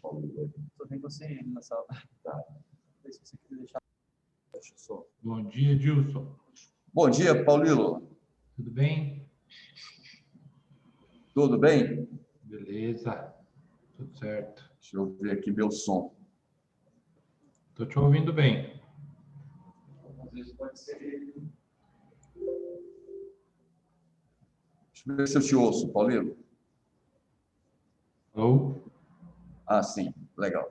Estou vendo você ele na sala. Tá. Se você quiser deixar. Deixa só. Bom dia, Dilson. Bom dia, Paulilo. Tudo bem? Tudo bem? Beleza. Tudo certo. Deixa eu ver aqui meu som. Estou te ouvindo bem. Às vezes pode ser ele. Deixa eu ver se eu te ouço, Paulilo. Alô? Ah, sim. Legal.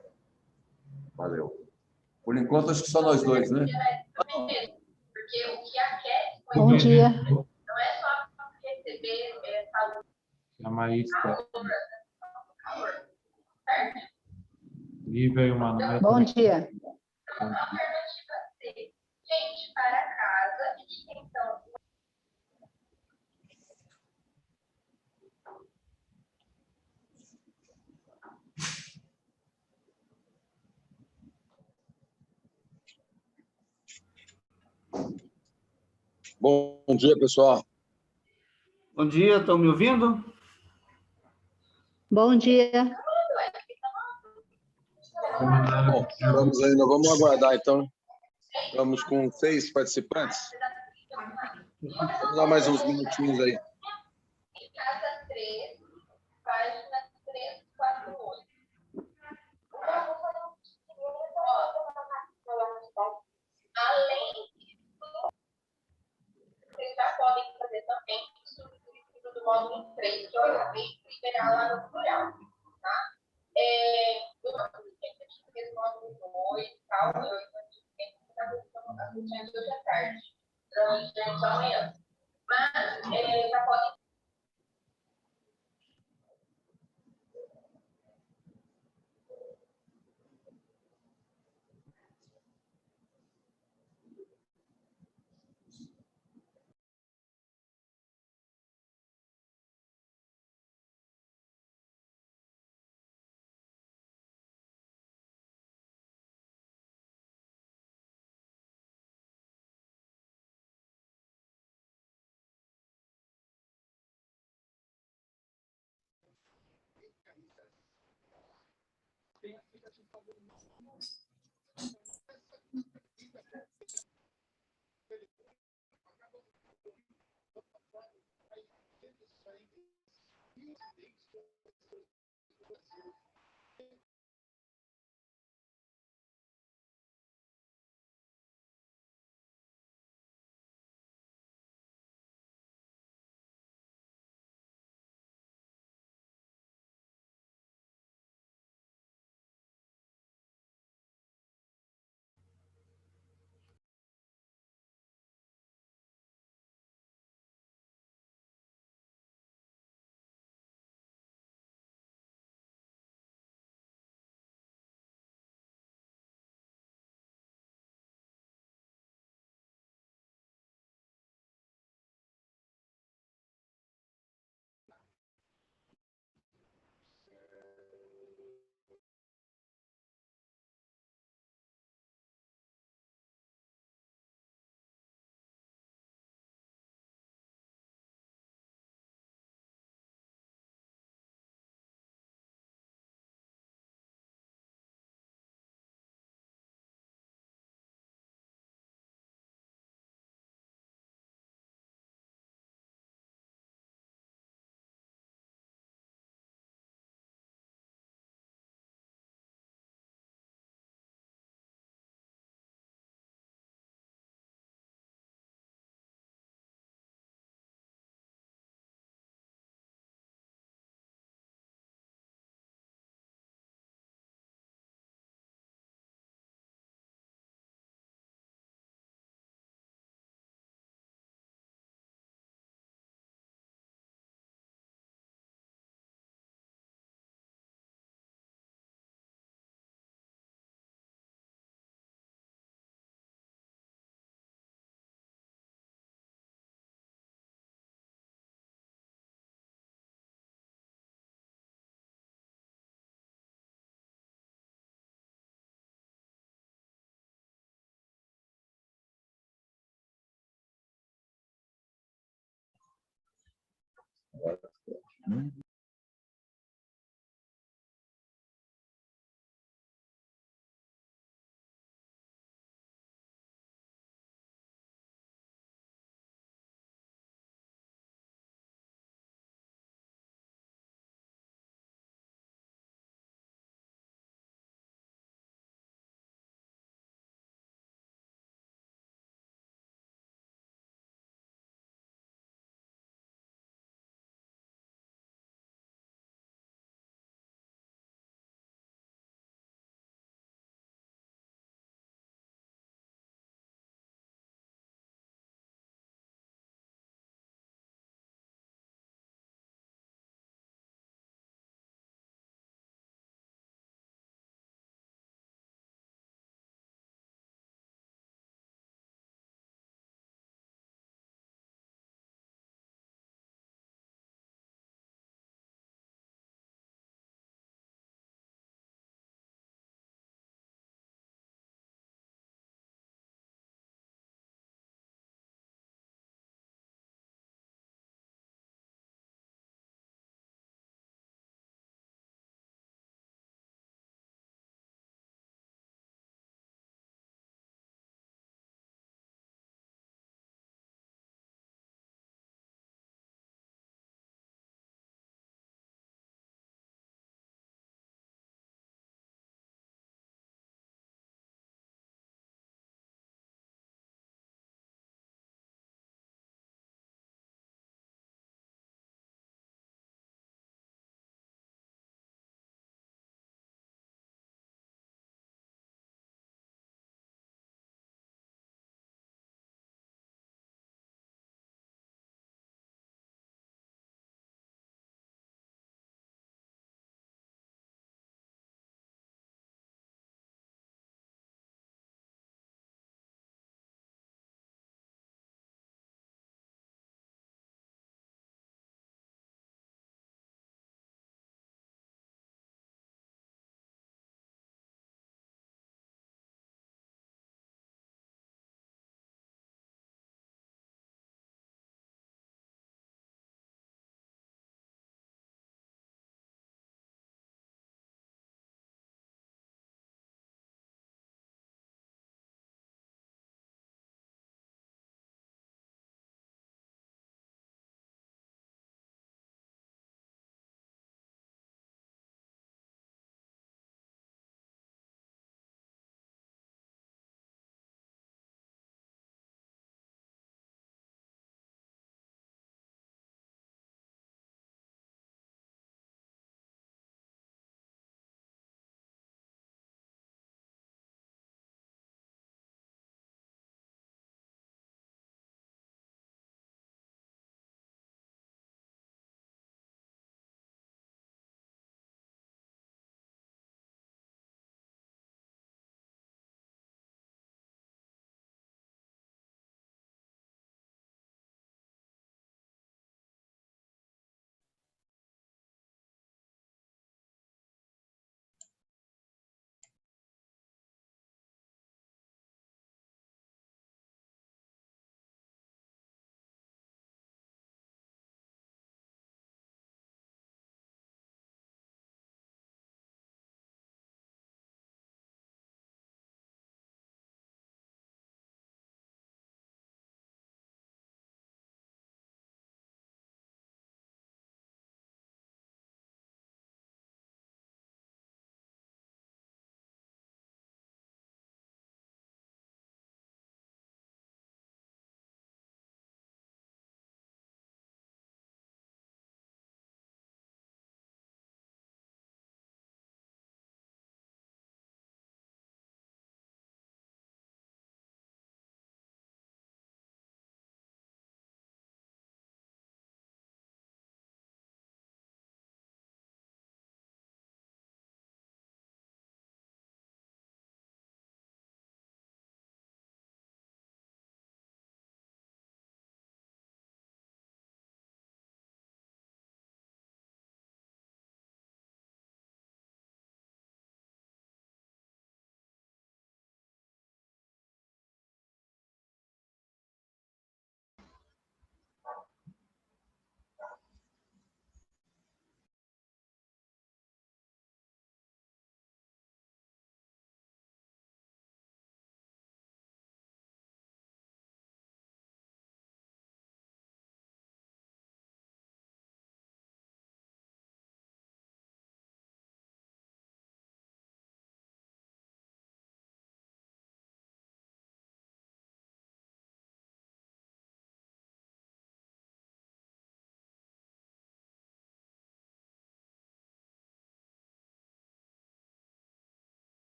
Valeu. Por enquanto, acho que só nós dois, né? Bom dia. A Maísta. Lívia e o Manuel. Bom dia. Bom dia, pessoal. Bom dia, estão me ouvindo? Bom dia. Bom, estamos ainda, vamos aguardar, então. Estamos com 6 participantes. Vamos dar mais uns minutinhos aí. Vocês já podem fazer também substituindo do módulo 3, que eu acabei de liberar lá no plural, tá? Eu não sei se a gente fez módulo 2 e tal, eu está discutindo hoje à tarde, durante a manhã. Mas já podem.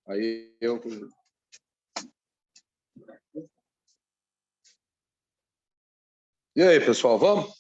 Aí eu... E aí, pessoal, vamos?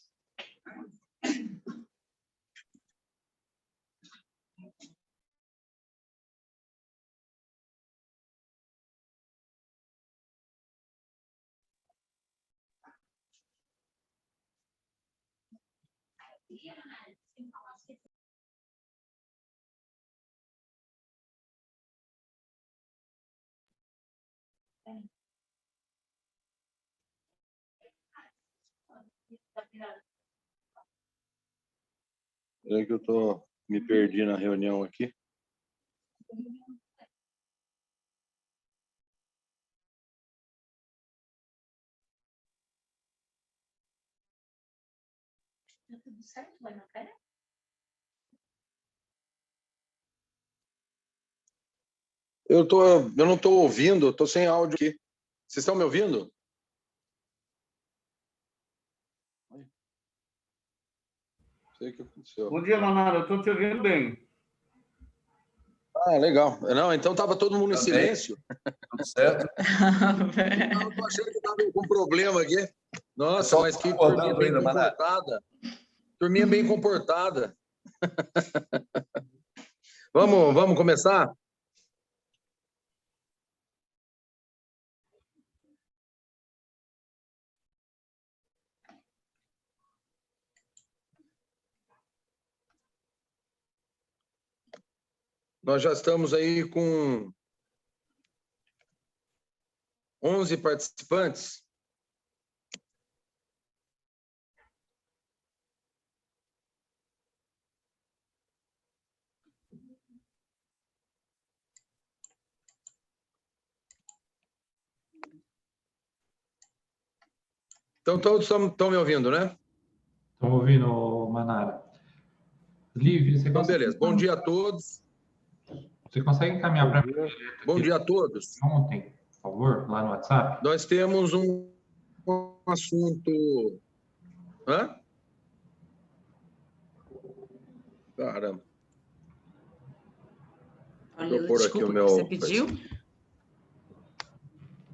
É que eu me perdi na reunião aqui. Tá tudo certo? Vai na fé? Eu não estou ouvindo, estou sem áudio aqui. Vocês estão me ouvindo? Não sei o que aconteceu. Bom dia, Manara. Eu estou te ouvindo bem. Ah, legal. Não, então estava todo mundo em Também. silêncio. Tudo certo? Eu tô achando que estava com problema aqui. Nossa, Só mas que acordando turminha bem ainda, Manara. comportada. Turminha bem comportada. Vamos começar? Nós já estamos aí com 11 participantes. Então, todos estão me ouvindo, né? Estão ouvindo, Manara? Lívia, você Então, consegue... beleza. Bom dia a todos. Você consegue encaminhar para mim Bom dia a todos. ontem, por favor, lá no WhatsApp? Nós temos um assunto... Hã? Caramba. Olha, Deixa eu pôr aqui desculpa, o meu... você pediu?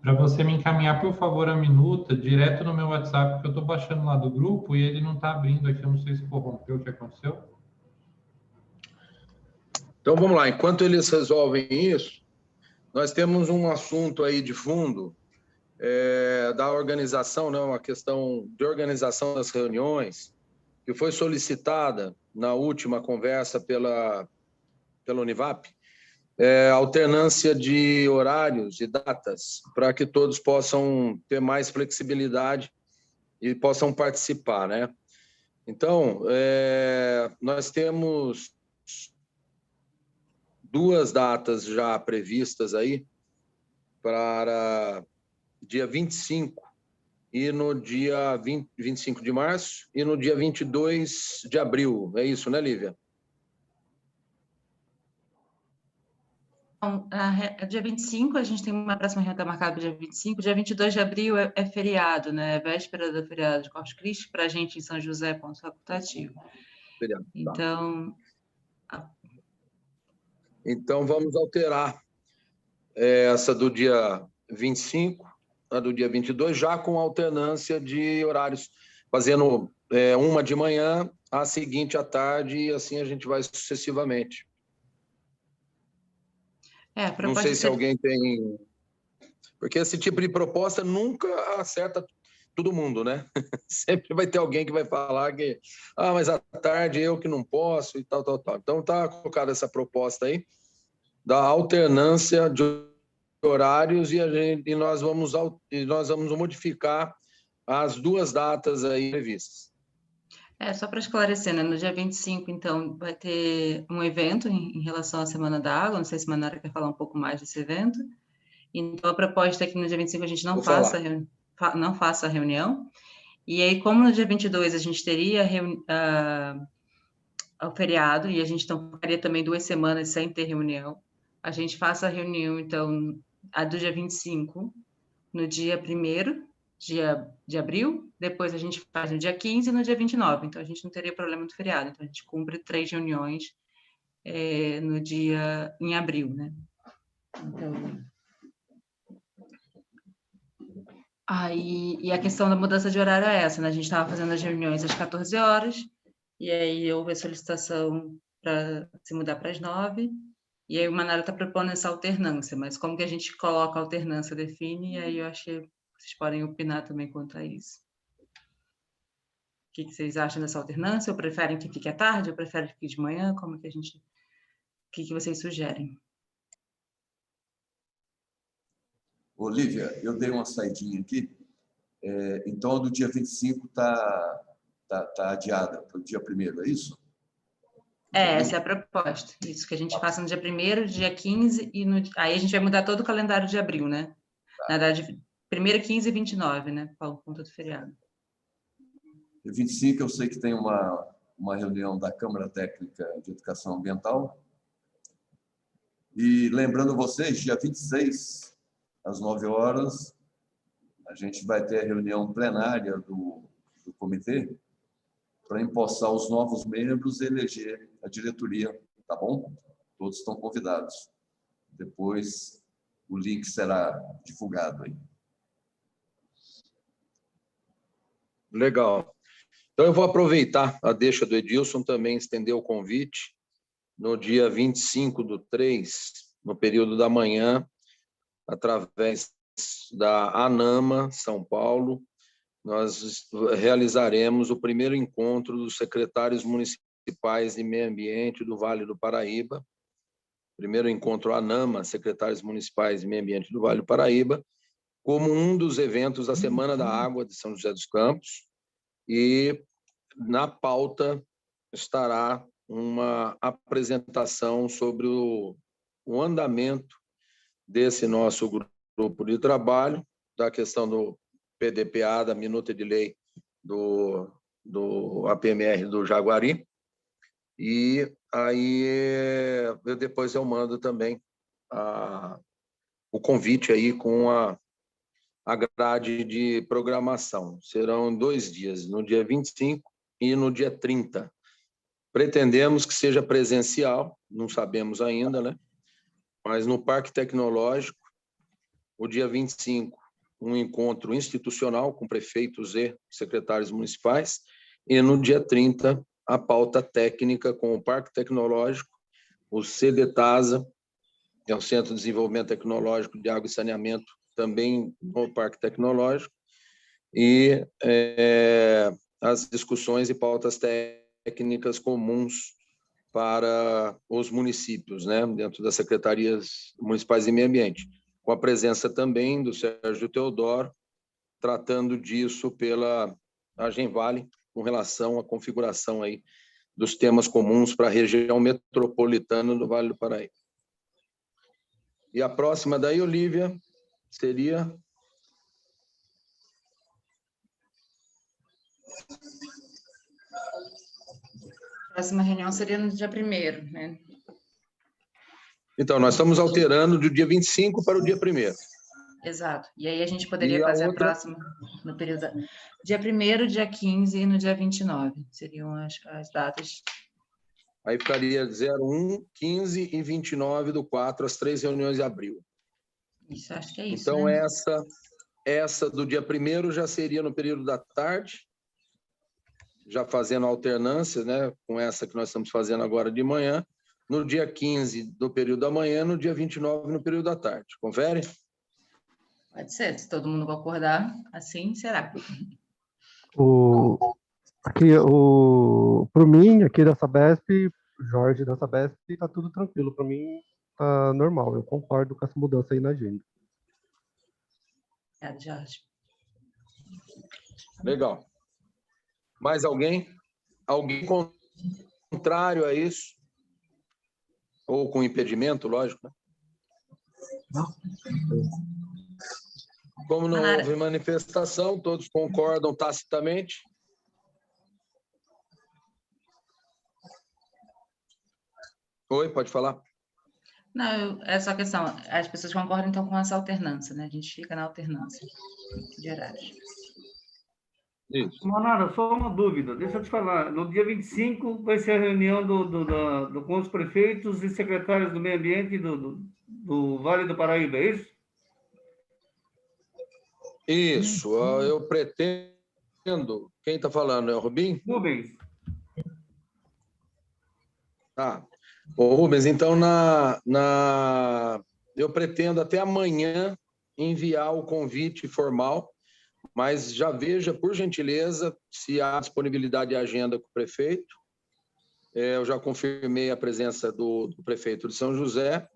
Para você me encaminhar, por favor, a minuta direto no meu WhatsApp, porque eu estou baixando lá do grupo e ele não está abrindo aqui. Eu não sei se corrompeu, o que aconteceu. Então, vamos lá. Enquanto eles resolvem isso, nós temos um assunto aí de fundo da organização, né? Uma questão de organização das reuniões, que foi solicitada na última conversa pela Univap, alternância de horários e datas, para que todos possam ter mais flexibilidade e possam participar, né? Então, nós temos 2 datas já previstas aí para dia 25 e no dia 25 de março e no dia 22 de abril. É isso, né, Lívia? Então, dia 25, a gente tem uma próxima reunião tá marcada para dia 25. Dia 22 de abril é feriado, né? É véspera do feriado de Corpus Christi, para a gente em São José, ponto facultativo. Feriado, tá. Então, vamos alterar essa do dia 25, a do dia 22, já com alternância de horários, fazendo uma de manhã, a seguinte à tarde, e assim a gente vai sucessivamente. Não sei se alguém tem... Porque esse tipo de proposta nunca acerta todo mundo, né? Sempre vai ter alguém que vai falar que mas à tarde eu que não posso e tal. Então está colocada essa proposta aí da alternância de horários e nós vamos modificar as 2 datas aí previstas. Só para esclarecer, né? No dia 25, então, vai ter um evento em relação à Semana da Água. Não sei se a Manara quer falar um pouco mais desse evento. Então, a proposta é que no dia 25 a gente não faça a reunião. E aí, como no dia 22 a gente teria o feriado, e a gente então ficaria também 2 semanas sem ter reunião, a gente faça a reunião, então, a do dia 25, no dia 1º de abril, depois a gente faz no dia 15 e no dia 29, então a gente não teria problema do feriado, então a gente cumpre 3 reuniões em abril, né? Então, e a questão da mudança de horário é essa, né? A gente estava fazendo as reuniões às 14 horas, e aí houve a solicitação para se mudar para as 9, e aí o Manara está propondo essa alternância, mas como que a gente coloca a alternância, define, e aí eu acho que vocês podem opinar também quanto a isso. O que vocês acham dessa alternância? Ou preferem que fique à tarde, ou preferem que fique de manhã? Como que a gente... O que vocês sugerem? Olívia, eu dei uma saidinha aqui, então a do dia 25 está adiada para o dia 1º, é isso? Essa é a proposta. Isso, que a gente faça no dia 1º, dia 15, aí a gente vai mudar todo o calendário de abril, né? Na verdade, 1º, 15 e 29, né? Por conta do feriado. Dia 25 eu sei que tem uma reunião da Câmara Técnica de Educação Ambiental. E lembrando vocês, dia 26, às 9 horas, a gente vai ter a reunião plenária do comitê para empossar os novos membros e eleger a diretoria, tá bom? Todos estão convidados. Depois o link será divulgado aí. Legal. Então eu vou aproveitar a deixa do Edilson também estender o convite no dia 25/3, no período da manhã, através da ANAMA, São Paulo, nós realizaremos o primeiro encontro dos secretários municipais de meio ambiente do Vale do Paraíba. Primeiro encontro ANAMA, secretários municipais de meio ambiente do Vale do Paraíba, como um dos eventos da Semana da Água de São José dos Campos. E na pauta estará uma apresentação sobre o andamento desse nosso grupo de trabalho, da questão do PDPA, da minuta de lei do APMR do Jaguari. E aí depois eu mando também o convite aí com a grade de programação. Serão 2 dias, no dia 25 e no dia 30. Pretendemos que seja presencial, não sabemos ainda, né? Mas no Parque Tecnológico, o dia 25, um encontro institucional com prefeitos e secretários municipais, e no dia 30, a pauta técnica com o Parque Tecnológico, o CDTASA, que é o Centro de Desenvolvimento Tecnológico de Água e Saneamento, também no Parque Tecnológico, e as discussões e pautas técnicas comuns para os municípios, né, dentro das secretarias municipais de meio ambiente, com a presença também do Sérgio Teodoro, tratando disso pela Agenvale, com relação à configuração aí dos temas comuns para a região metropolitana do Vale do Paraíba. E a próxima daí, Olívia, seria... A próxima reunião seria no dia 1º, né? Então, nós estamos alterando do dia 25 para o dia 1º. Exato. E aí a gente poderia fazer a próxima no período... Dia 1º, dia 15 e no dia 29. Seriam as datas. Aí ficaria 01, 15 e 29/4, as 3 reuniões de abril. Isso, acho que é isso. Então, né? essa do dia 1º já seria no período da tarde, já fazendo alternância, né, com essa que nós estamos fazendo agora de manhã, no dia 15 do período da manhã, no dia 29 no período da tarde. Confere? Pode ser, se todo mundo concordar, assim será. Para mim, aqui da Sabesp, Jorge da Sabesp, está tudo tranquilo. Para mim, está normal. Eu concordo com essa mudança aí na agenda. Obrigada, Jorge. Legal. Mais alguém? Alguém contrário a isso? Ou com impedimento, lógico, né? Não. Como não houve manifestação, todos concordam tacitamente. Oi, pode falar. Não, é só questão, as pessoas concordam então com essa alternância, né? A gente fica na alternância de horários. Isso. Manara, só uma dúvida, deixa eu te falar. No dia 25 vai ser a reunião com os prefeitos e secretários do meio ambiente do Vale do Paraíba, é isso? Isso, eu pretendo... Quem está falando? É o Rubim? Rubens. Tá. Ô, Rubens, então eu pretendo até amanhã enviar o convite formal, mas já veja, por gentileza, se há disponibilidade de agenda com o prefeito. Eu já confirmei a presença do prefeito de São José.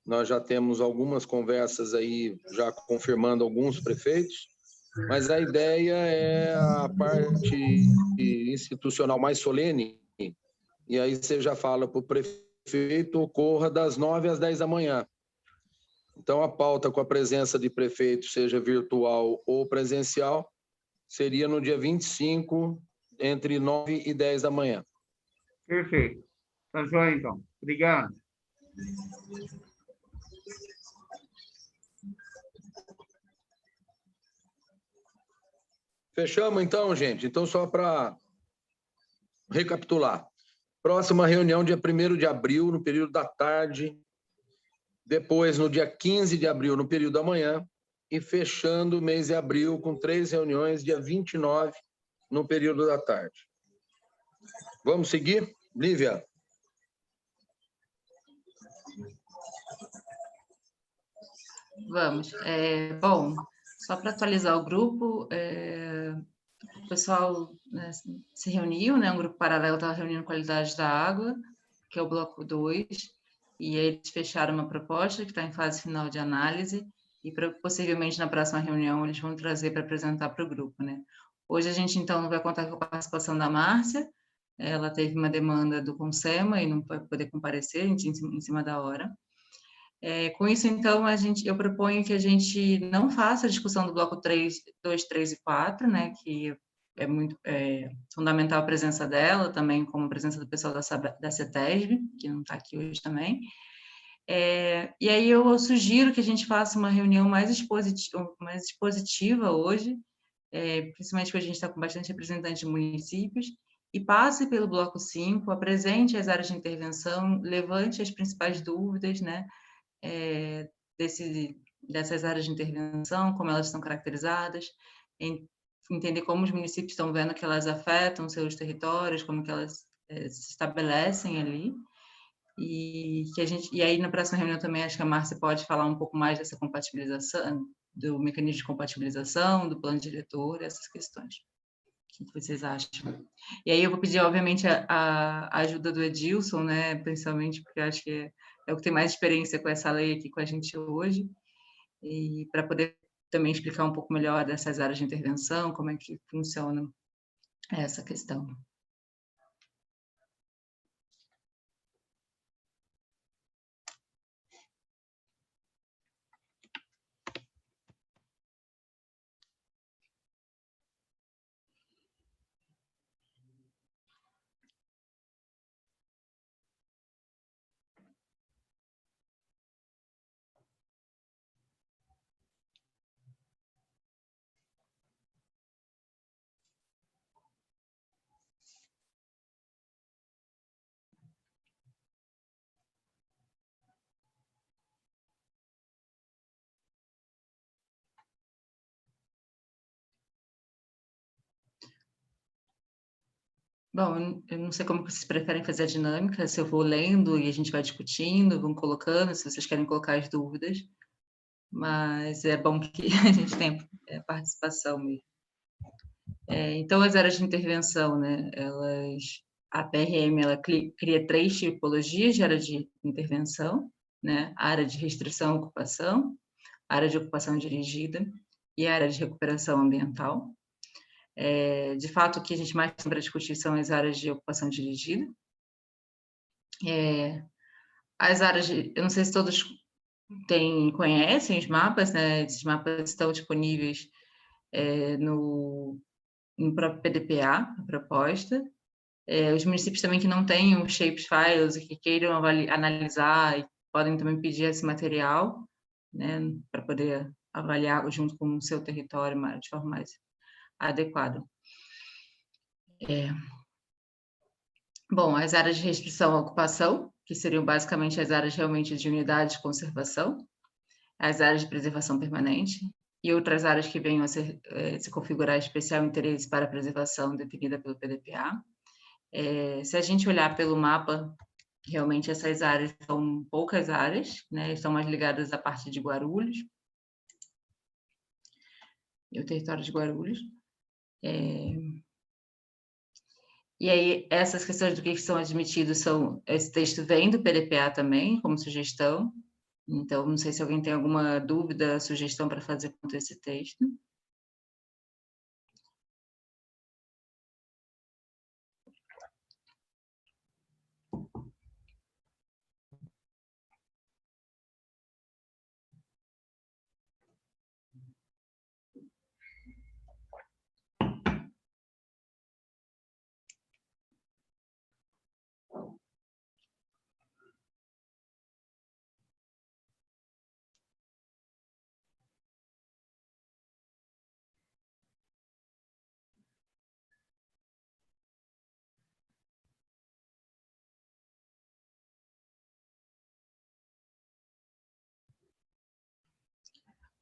Nós já temos algumas conversas aí, já confirmando alguns prefeitos, mas a ideia é a parte institucional mais solene, e aí você já fala para o prefeito, ocorra das 9 às 10 da manhã. Então, a pauta com a presença de prefeito, seja virtual ou presencial, seria no dia 25, entre 9 e 10 da manhã. Perfeito. Tá joia, então. Obrigado. Fechamos, então, gente? Então, só para recapitular. Próxima reunião, dia 1º de abril, no período da tarde. Depois, no dia 15 de abril, no período da manhã. E fechando o mês de abril com 3 reuniões, dia 29, no período da tarde. Vamos seguir? Lívia? Vamos. Bom, só para atualizar o grupo, o pessoal, né, se reuniu, né, um grupo paralelo estava reunindo qualidade da água, que é o bloco 2, e aí eles fecharam uma proposta que está em fase final de análise, e possivelmente na próxima reunião eles vão trazer para apresentar para o grupo, né. Hoje a gente, então, vai contar com a participação da Márcia, ela teve uma demanda do Consema e não vai poder comparecer, a gente em cima da hora. Com isso, então, eu proponho que a gente não faça a discussão do bloco 3, 2, 3 e 4, né, que é muito fundamental a presença dela, também como a presença do pessoal da CETESB, que não está aqui hoje também. E aí eu sugiro que a gente faça uma reunião mais expositiva hoje, principalmente porque a gente está com bastante representantes de municípios, e passe pelo bloco 5, apresente as áreas de intervenção, levante as principais dúvidas, né, dessas áreas de intervenção, como elas estão caracterizadas, entender como os municípios estão vendo que elas afetam seus territórios, como que elas se estabelecem ali, e aí na próxima reunião também acho que a Márcia pode falar um pouco mais dessa compatibilização, do mecanismo de compatibilização, do plano diretor, essas questões. O que vocês acham? E aí eu vou pedir, obviamente, a ajuda do Edilson, né, principalmente porque eu acho que é o que tem mais experiência com essa lei aqui com a gente hoje, e para poder também explicar um pouco melhor dessas áreas de intervenção, como é que funciona essa questão. Bom, eu não sei como vocês preferem fazer a dinâmica, se eu vou lendo e a gente vai discutindo, vão colocando, se vocês querem colocar as dúvidas, mas é bom que a gente tenha participação mesmo. Então, as áreas de intervenção, né, a PRM, ela cria 3 tipologias de área de intervenção, né, a área de restrição à ocupação, a área de ocupação dirigida e a área de recuperação ambiental. De fato, o que a gente mais tem para discutir são as áreas de ocupação dirigida. As áreas eu não sei se todos conhecem os mapas, né? Esses mapas estão disponíveis no próprio PDPA, a proposta. Os municípios também que não tenham shapes files e que queiram analisar e podem também pedir esse material, né, para poder avaliar junto com o seu território de forma mais adequada. Bom, as áreas de restrição à ocupação, que seriam basicamente as áreas realmente de unidade de conservação, as áreas de preservação permanente e outras áreas que venham a se configurar especial interesse para a preservação definida pelo PDPA. Se a gente olhar pelo mapa, realmente essas áreas são poucas áreas, né? Estão mais ligadas à parte de Guarulhos e o território de Guarulhos. E aí, essas questões do que são admitidos esse texto vem do PDPA também, como sugestão. Então, não sei se alguém tem alguma dúvida, sugestão para fazer quanto a esse texto.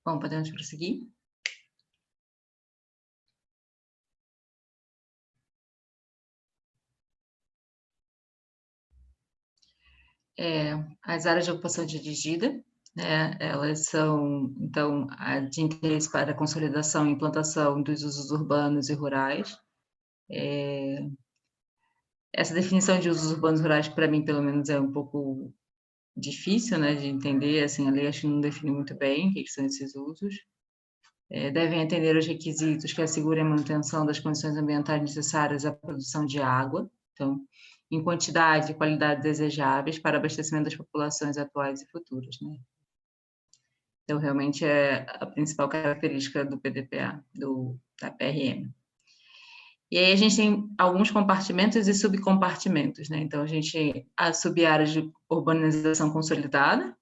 Bom, podemos prosseguir? As áreas de ocupação dirigida, né, elas são, então, de interesse para a consolidação e implantação dos usos urbanos e rurais. Essa definição de usos urbanos e rurais, para mim, pelo menos, é um pouco difícil, né, de entender, assim, a lei acho que não define muito bem o que são esses usos. Devem atender os requisitos que assegurem a manutenção das condições ambientais necessárias à produção de água, então, em quantidade e qualidade desejáveis para abastecimento das populações atuais e futuras, né? Então, realmente é a principal característica do PDPA, da PRM. E aí a gente tem alguns compartimentos e subcompartimentos, né? Então, as sub-áreas de urbanização consolidada,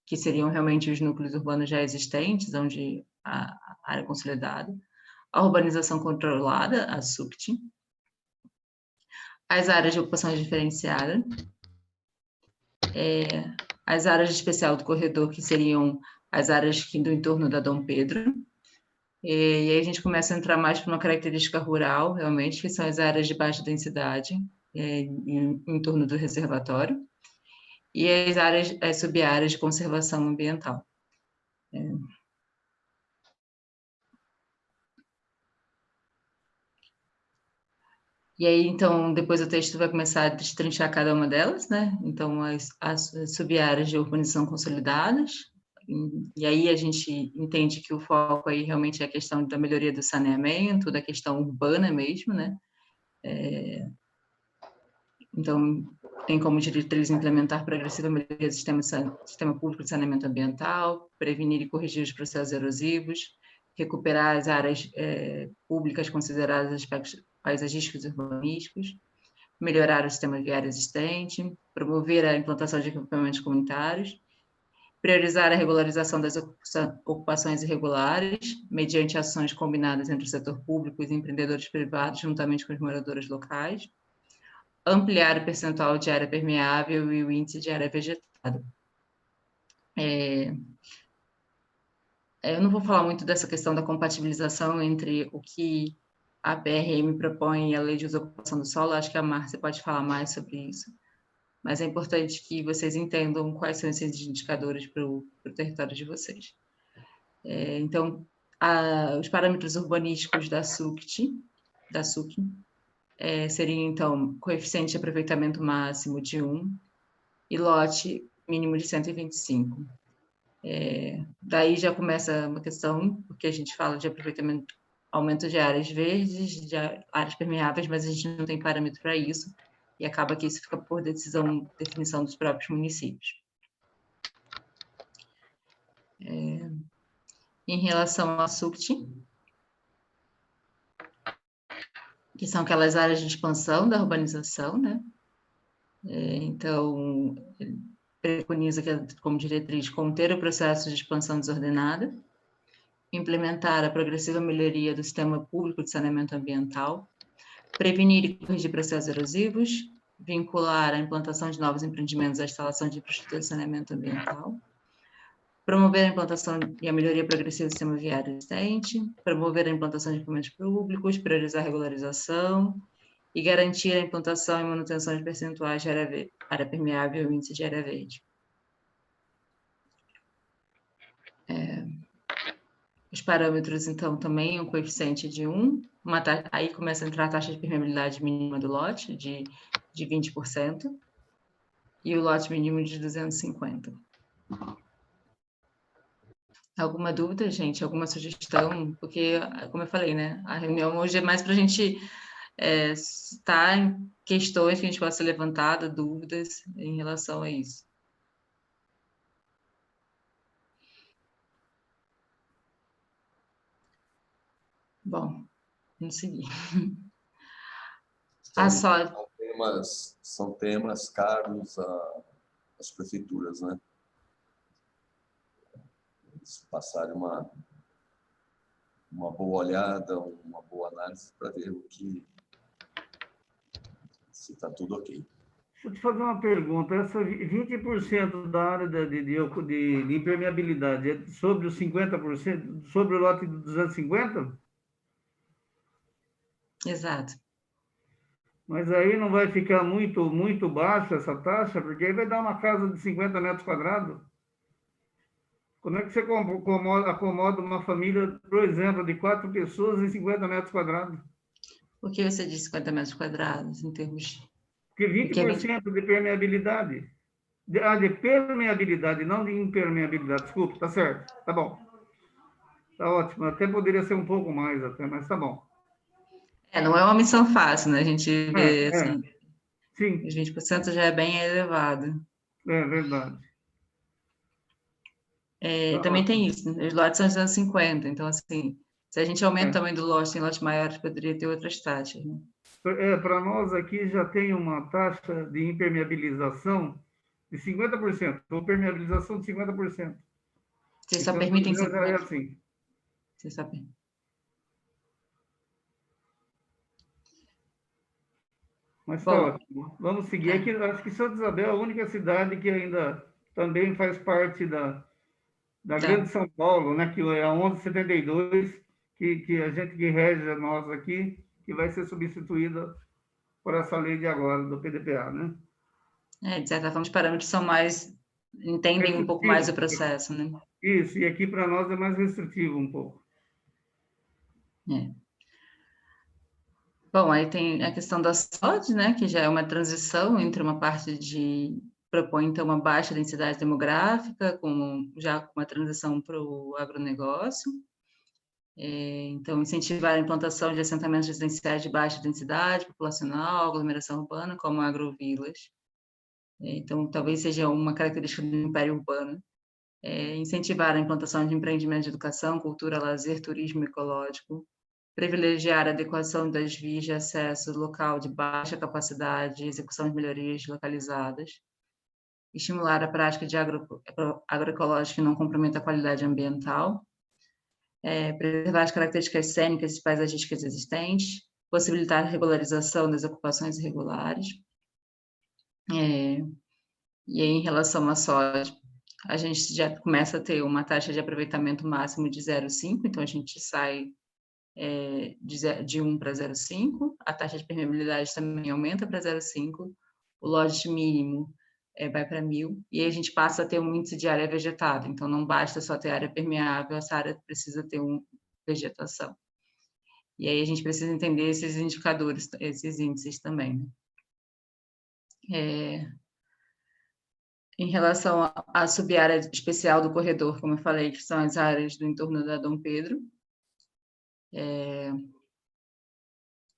que seriam realmente os núcleos urbanos já existentes, onde a área consolidada, a urbanização controlada, a SUCT, as áreas de ocupação diferenciada, as áreas de especial do corredor, que seriam as áreas do entorno da Dom Pedro, e aí a gente começa a entrar mais para uma característica rural, realmente, que são as áreas de baixa densidade, em torno do reservatório, e as sub-áreas de conservação ambiental. E aí, então, depois o texto vai começar a destrinchar cada uma delas, né? Então, as sub-áreas de urbanização consolidadas, e aí a gente entende que o foco aí realmente é a questão da melhoria do saneamento, da questão urbana mesmo, né? Então, tem como diretriz implementar progressiva melhoria do sistema público de saneamento ambiental, prevenir e corrigir os processos erosivos, recuperar as áreas públicas consideradas aspectos paisagísticos e urbanísticos, melhorar o sistema viário existente, promover a implantação de equipamentos comunitários, priorizar a regularização das ocupações irregulares, mediante ações combinadas entre o setor público e os empreendedores privados, juntamente com os moradores locais, ampliar o percentual de área permeável e o índice de área vegetada. Eu não vou falar muito dessa questão da compatibilização entre o que a PRM propõe e a Lei de Uso e Ocupação do Solo, acho que a Márcia pode falar mais sobre isso, mas é importante que vocês entendam quais são esses indicadores para o território de vocês. Então, os parâmetros urbanísticos da SUC seriam, então, coeficiente de aproveitamento máximo de 1 e lote mínimo de 125. Daí já começa uma questão, porque a gente fala de aproveitamento, aumento de áreas verdes, de áreas permeáveis, mas a gente não tem parâmetro para isso, e acaba que isso fica por definição dos próprios municípios. Em relação à SUCT, que são aquelas áreas de expansão da urbanização, né? Então, preconiza como diretriz conter o processo de expansão desordenada, implementar a progressiva melhoria do sistema público de saneamento ambiental, prevenir e corrigir processos erosivos, vincular a implantação de novos empreendimentos à instalação de infraestrutura de saneamento ambiental, promover a implantação e a melhoria progressiva do sistema viário existente, promover a implantação de equipamentos públicos, priorizar a regularização e garantir a implantação e manutenção de percentuais de área permeável e índice de área verde. Os parâmetros, então, também, um coeficiente de 1, aí começa a entrar a taxa de permeabilidade mínima do lote, de 20%, e o lote mínimo de 250. Alguma dúvida, gente? Alguma sugestão? Porque, como eu falei, né, a reunião hoje é mais para a gente citar em questões que a gente possa ser levantada, dúvidas em relação a isso. Bom, vamos seguir. São temas caros às prefeituras, né? Eles passarem uma boa olhada, uma boa análise para ver se está tudo ok. Deixa eu te fazer uma pergunta. Essa 20% da área de impermeabilidade é sobre os 50%, sobre o lote de 250? Exato. Mas aí não vai ficar muito baixa essa taxa, porque aí vai dar uma casa de 50 metros quadrados. Como é que você acomoda uma família, por exemplo, de 4 pessoas em 50 metros quadrados? Por que você disse 50 metros quadrados, em termos de... Porque 20% de permeabilidade. De permeabilidade, não de impermeabilidade. Desculpa, tá certo. Tá bom. Tá ótimo. Até poderia ser um pouco mais, mas tá bom. Não é uma missão fácil, né? A gente vê, assim, sim. Os 20% já é bem elevado. É verdade. Também tem isso, né? Os lotes são 250, então, assim, se a gente aumenta o tamanho do lote, tem lotes maiores, poderia ter outras taxas, né? Para nós aqui já tem uma taxa de impermeabilização de 50%, ou permeabilização de 50%. Vocês só permitem 50%? Já é assim. Vocês só permitem. Mas está ótimo. Vamos seguir. Aqui, acho que Santa Isabel é a única cidade que ainda também faz parte da Grande São Paulo, né? Que é a 1172, que a gente que rege a nós aqui, que vai ser substituída por essa lei de agora, do PDPA, né? De certa forma, os parâmetros são mais... entendem um pouco mais o processo, né? Isso, e aqui para nós é mais restritivo um pouco. Bom, aí tem a questão da SOD, né, que já é uma transição entre uma parte propõe, então, uma baixa densidade demográfica, já com uma transição para o agronegócio. Então, incentivar a implantação de assentamentos residenciais de baixa densidade populacional, aglomeração urbana, como agrovilas. Então, talvez seja uma característica do império urbano. Incentivar a implantação de empreendimentos de educação, cultura, lazer, turismo ecológico, privilegiar a adequação das vias de acesso local de baixa capacidade e execução de melhorias localizadas, estimular a prática de agroecológica que não comprometa a qualidade ambiental, preservar as características cênicas e paisagísticas existentes, possibilitar a regularização das ocupações irregulares. E aí, em relação à soja, a gente já começa a ter uma taxa de aproveitamento máximo de 0,5, então a gente sai de 1 para 0,5, a taxa de permeabilidade também aumenta para 0,5, o lote mínimo vai para 1.000, e aí a gente passa a ter um índice de área vegetada, então não basta só ter área permeável, essa área precisa ter vegetação. E aí a gente precisa entender esses indicadores, esses índices também, né? Em relação à subárea especial do corredor, como eu falei, que são as áreas do entorno da Dom Pedro,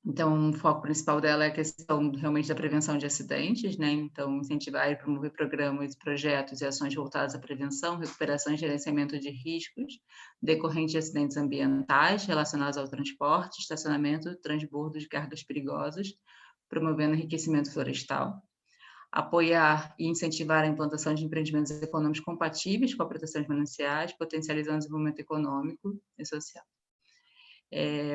então, o foco principal dela é a questão realmente da prevenção de acidentes, né? Então, incentivar e promover programas, projetos e ações voltadas à prevenção, recuperação e gerenciamento de riscos decorrentes de acidentes ambientais relacionados ao transporte, estacionamento, transbordo de cargas perigosas, promovendo enriquecimento florestal. Apoiar e incentivar a implantação de empreendimentos econômicos compatíveis com a proteção de mananciais, potencializando o desenvolvimento econômico e social.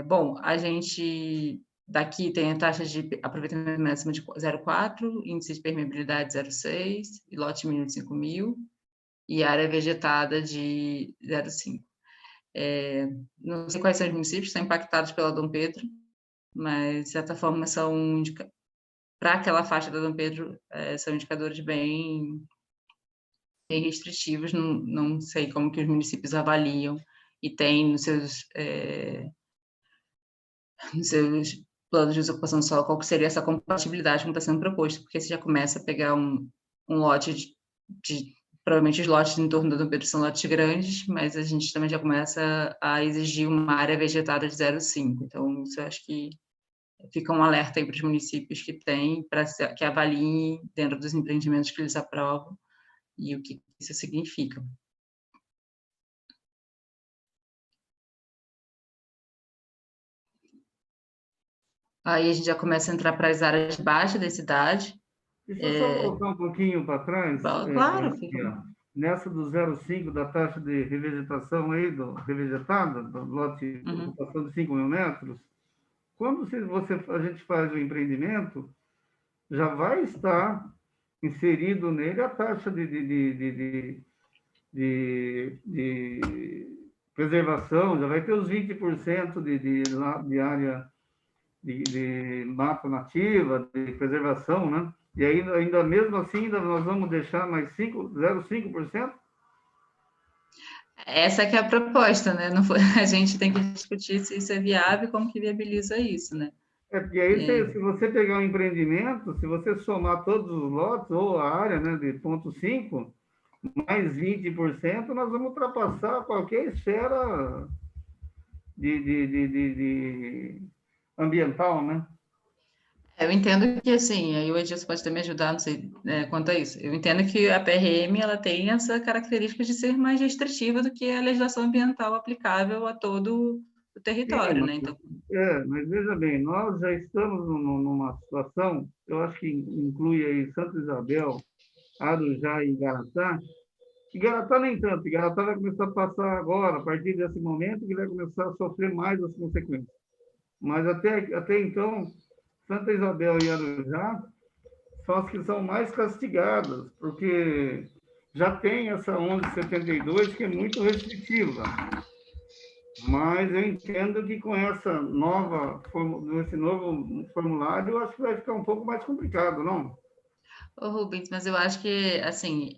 Bom, a gente Daqui tem a taxa de aproveitamento máximo de 0,4, índice de permeabilidade 0,6, e lote mínimo de 5.000, e área vegetada de 0,5. Não sei quais são os municípios que estão impactados pela Dom Pedro, mas, de certa forma, são para aquela faixa da Dom Pedro, são indicadores bem restritivos. Não sei como que os municípios avaliam e tem nos seus planos de uso e ocupação do solo, qual que seria essa compatibilidade como está sendo proposto, porque você já começa a pegar um lote provavelmente os lotes em torno da Dom Pedro são lotes grandes, mas a gente também já começa a exigir uma área vegetada de 0,5. Então, isso eu acho que fica um alerta aí para os municípios que têm, para que avaliem dentro dos empreendimentos que eles aprovam e o que isso significa. Aí a gente já começa a entrar para as áreas baixas da cidade. Deixa eu só voltar um pouquinho para trás. Claro. Nessa do 0,5 da taxa de revegetação aí, do revegetado, do lote de ocupação de 5.000 metros, quando a gente faz o empreendimento, já vai estar inserido nele a taxa de preservação, já vai ter os 20% de área de mata nativa, de preservação, né? E aí, ainda mesmo assim, nós vamos deixar mais 0,5%? Essa que é a proposta, né? Não foi, a gente tem que discutir se isso é viável e como que viabiliza isso, né? E aí, se você pegar um empreendimento, se você somar todos os lotes, ou a área, né, de 0,5, mais 20%, nós vamos ultrapassar qualquer esfera de ambiental, né? Eu entendo que, assim, aí o Edilson pode até me ajudar, não sei, quanto a isso. Eu entendo que a PRM, ela tem essa característica de ser mais restritiva do que a legislação ambiental aplicável a todo o território, né? Então... mas veja bem, nós já estamos numa situação, eu acho que inclui aí Santa Isabel, Arujá e Igaratá. Igaratá nem tanto, Igaratá vai começar a passar agora, a partir desse momento, que vai começar a sofrer mais as consequências. Mas até então, Santa Isabel e Arujá são as que são mais castigadas, porque já tem essa 1172, que é muito restritiva. Mas eu entendo que com esse novo formulário, eu acho que vai ficar um pouco mais complicado, não? Ô, Rubens, mas eu acho que, assim,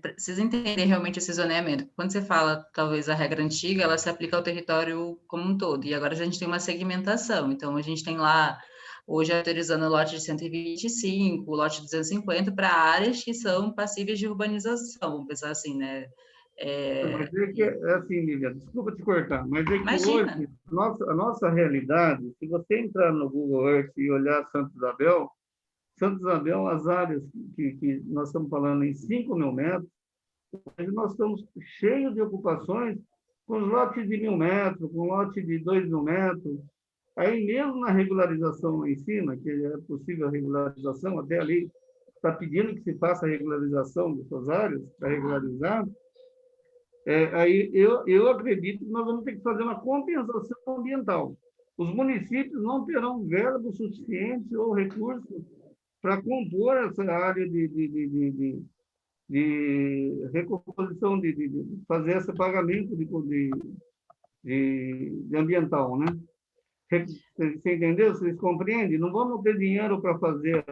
precisa entender realmente esse zoneamento. Quando você fala, talvez, a regra antiga, ela se aplica ao território como um todo, e agora a gente tem uma segmentação. Então, a gente tem lá, hoje, autorizando o lote de 125, o lote de 250, para áreas que são passíveis de urbanização, vamos pensar assim, né? Mas assim, Lívia, desculpa te cortar, mas é que Imagina. hoje, a nossa realidade, se você entrar no Google Earth e olhar Santa Isabel, as áreas que nós estamos falando em 5.000 metros, nós estamos cheios de ocupações com os lotes de 1.000 metros, com lote de 2.000 metros. Aí mesmo na regularização lá em cima, que é possível a regularização, até ali está pedindo que se faça a regularização dessas áreas, para regularizar, aí eu acredito que nós vamos ter que fazer uma compensação ambiental. Os municípios não terão verba suficiente ou recursos para compor essa área de recomposição, de fazer esse pagamento de ambiental, né? Você entendeu? Vocês compreendem? Não vamos ter dinheiro para fazer,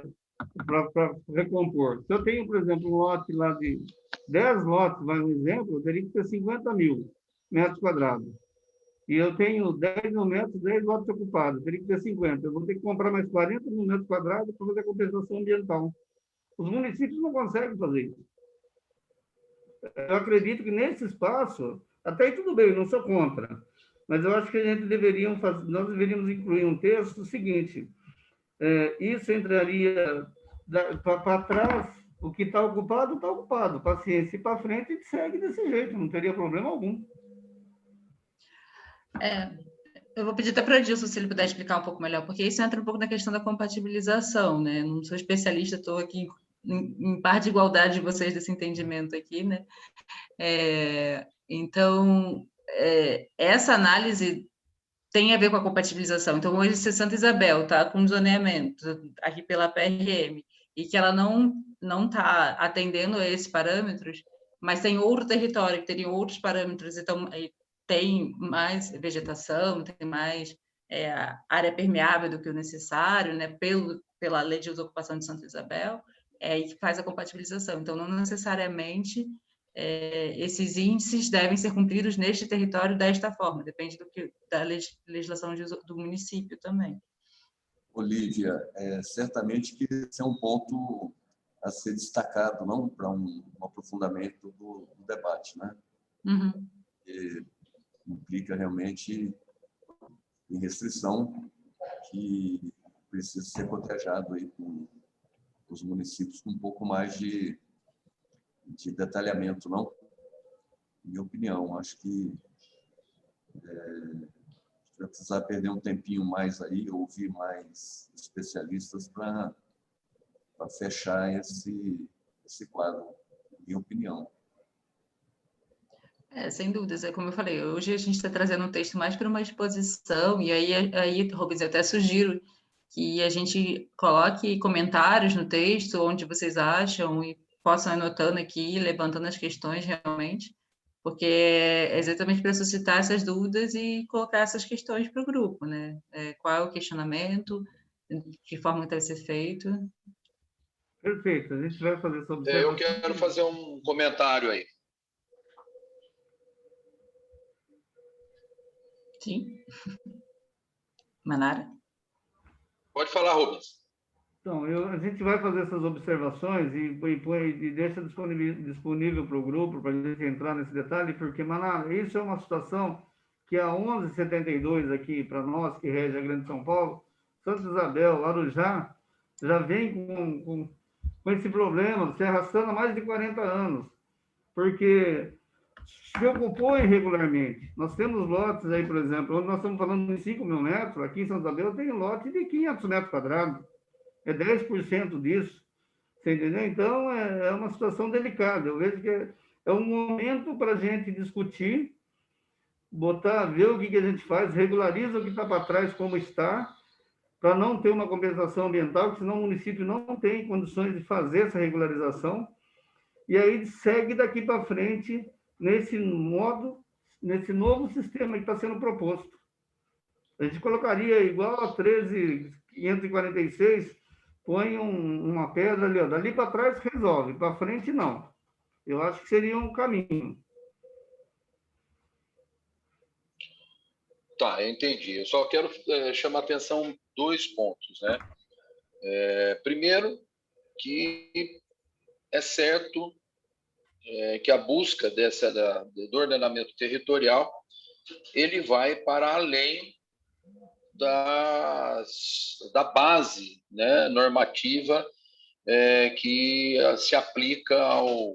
para recompor. Se eu tenho, por exemplo, um lote lá de 10 lotes, vai um exemplo, eu teria que ter 50.000 metros quadrados. E eu tenho 10.000 metros, 10 lotes ocupados, eu teria que ter 50. Eu vou ter que comprar mais 40.000 metros quadrados para fazer a compensação ambiental. Os municípios não conseguem fazer isso. Eu acredito que nesse espaço, até aí tudo bem, eu não sou contra, mas eu acho que nós deveríamos incluir um texto seguinte, isso entraria para trás, o que está ocupado, paciência, e para frente a gente segue desse jeito, não teria problema algum. Eu vou pedir até para o Edilson, se ele puder explicar um pouco melhor, porque isso entra um pouco na questão da compatibilização, né? Não sou especialista, estou aqui em par de igualdade de vocês desse entendimento aqui, né? Então, essa análise tem a ver com a compatibilização. Então, hoje, se Santa Isabel está com zoneamento aqui pela PRM e que ela não está atendendo a esses parâmetros, mas tem outro território que teria outros parâmetros, então tem mais vegetação, tem mais área permeável do que o necessário, né, pela lei de desocupação de Santa Isabel, e que faz a compatibilização. Então, não necessariamente esses índices devem ser cumpridos neste território desta forma, depende da legislação do município também. Olívia, certamente que esse é um ponto a ser destacado, não para um aprofundamento do debate, né? Uhum. E implica realmente em restrição que precisa ser cotejado aí com os municípios com um pouco mais de detalhamento, não? Minha opinião, acho que vai precisar perder um tempinho mais aí, ouvir mais especialistas para fechar esse quadro, minha opinião. Sem dúvidas, como eu falei, hoje a gente está trazendo um texto mais para uma exposição, e aí Rubens, eu até sugiro que a gente coloque comentários no texto, onde vocês acham, e possam anotando aqui, levantando as questões realmente, porque é exatamente para suscitar essas dúvidas e colocar essas questões para o grupo, né? Qual é o questionamento, de que forma deve ser feito. Perfeito, a gente vai fazer essa observação. Eu quero fazer um comentário aí. Sim. Manara? Pode falar, Rubens. Então, a gente vai fazer essas observações e deixa disponível para o grupo, para a gente entrar nesse detalhe, porque, Manara, isso é uma situação que a 1172 aqui, para nós, que rege a Grande São Paulo, Santa Isabel, Arujá, já vem com esse problema, se arrastando há mais de 40 anos, porque se ocupou irregularmente. Nós temos lotes aí, por exemplo, onde nós estamos falando de 5 mil metros, aqui em Santa Isabel tem lote de 500 metros quadrados. É 10% disso, você entendeu? Então, é uma situação delicada. Eu vejo que é um momento para a gente discutir, ver o que a gente faz, regulariza o que está para trás, como está, para não ter uma compensação ambiental, porque senão o município não tem condições de fazer essa regularização, e aí segue daqui para frente nesse novo sistema que está sendo proposto. A gente colocaria igual a 13.546, põe uma pedra ali, ó, dali para trás resolve, para frente não. Eu acho que seria um caminho. Tá, eu entendi. Eu só quero chamar a atenção 2 pontos, né? Primeiro, que é certo que a busca do ordenamento territorial ele vai para além da base, né, normativa que se aplica ao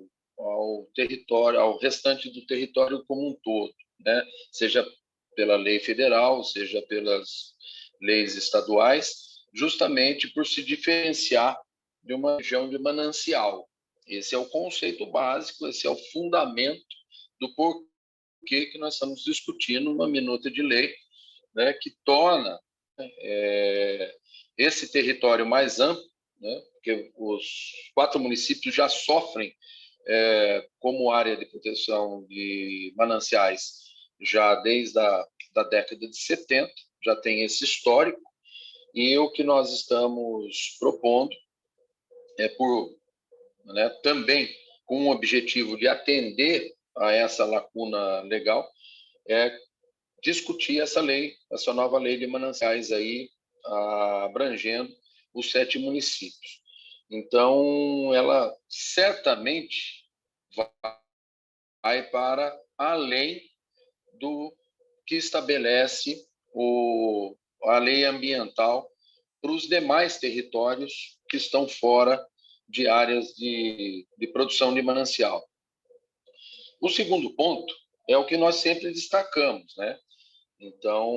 território, ao restante do território como um todo, né? Seja pela lei federal, seja pelas leis estaduais, justamente por se diferenciar de uma região de manancial. Esse é o conceito básico, esse é o fundamento do porquê que nós estamos discutindo uma minuta de lei, né, que torna esse território mais amplo, né, porque os 4 municípios já sofrem como área de proteção de mananciais já desde a década de 70, já tem esse histórico, e o que nós estamos propondo também com o objetivo de atender a essa lacuna legal, discutir essa nova lei de mananciais aí, abrangendo os 7 municípios. Então, ela certamente vai para além do que estabelece a lei ambiental para os demais territórios que estão fora de áreas de produção de manancial. O segundo ponto é o que nós sempre destacamos, né? Então,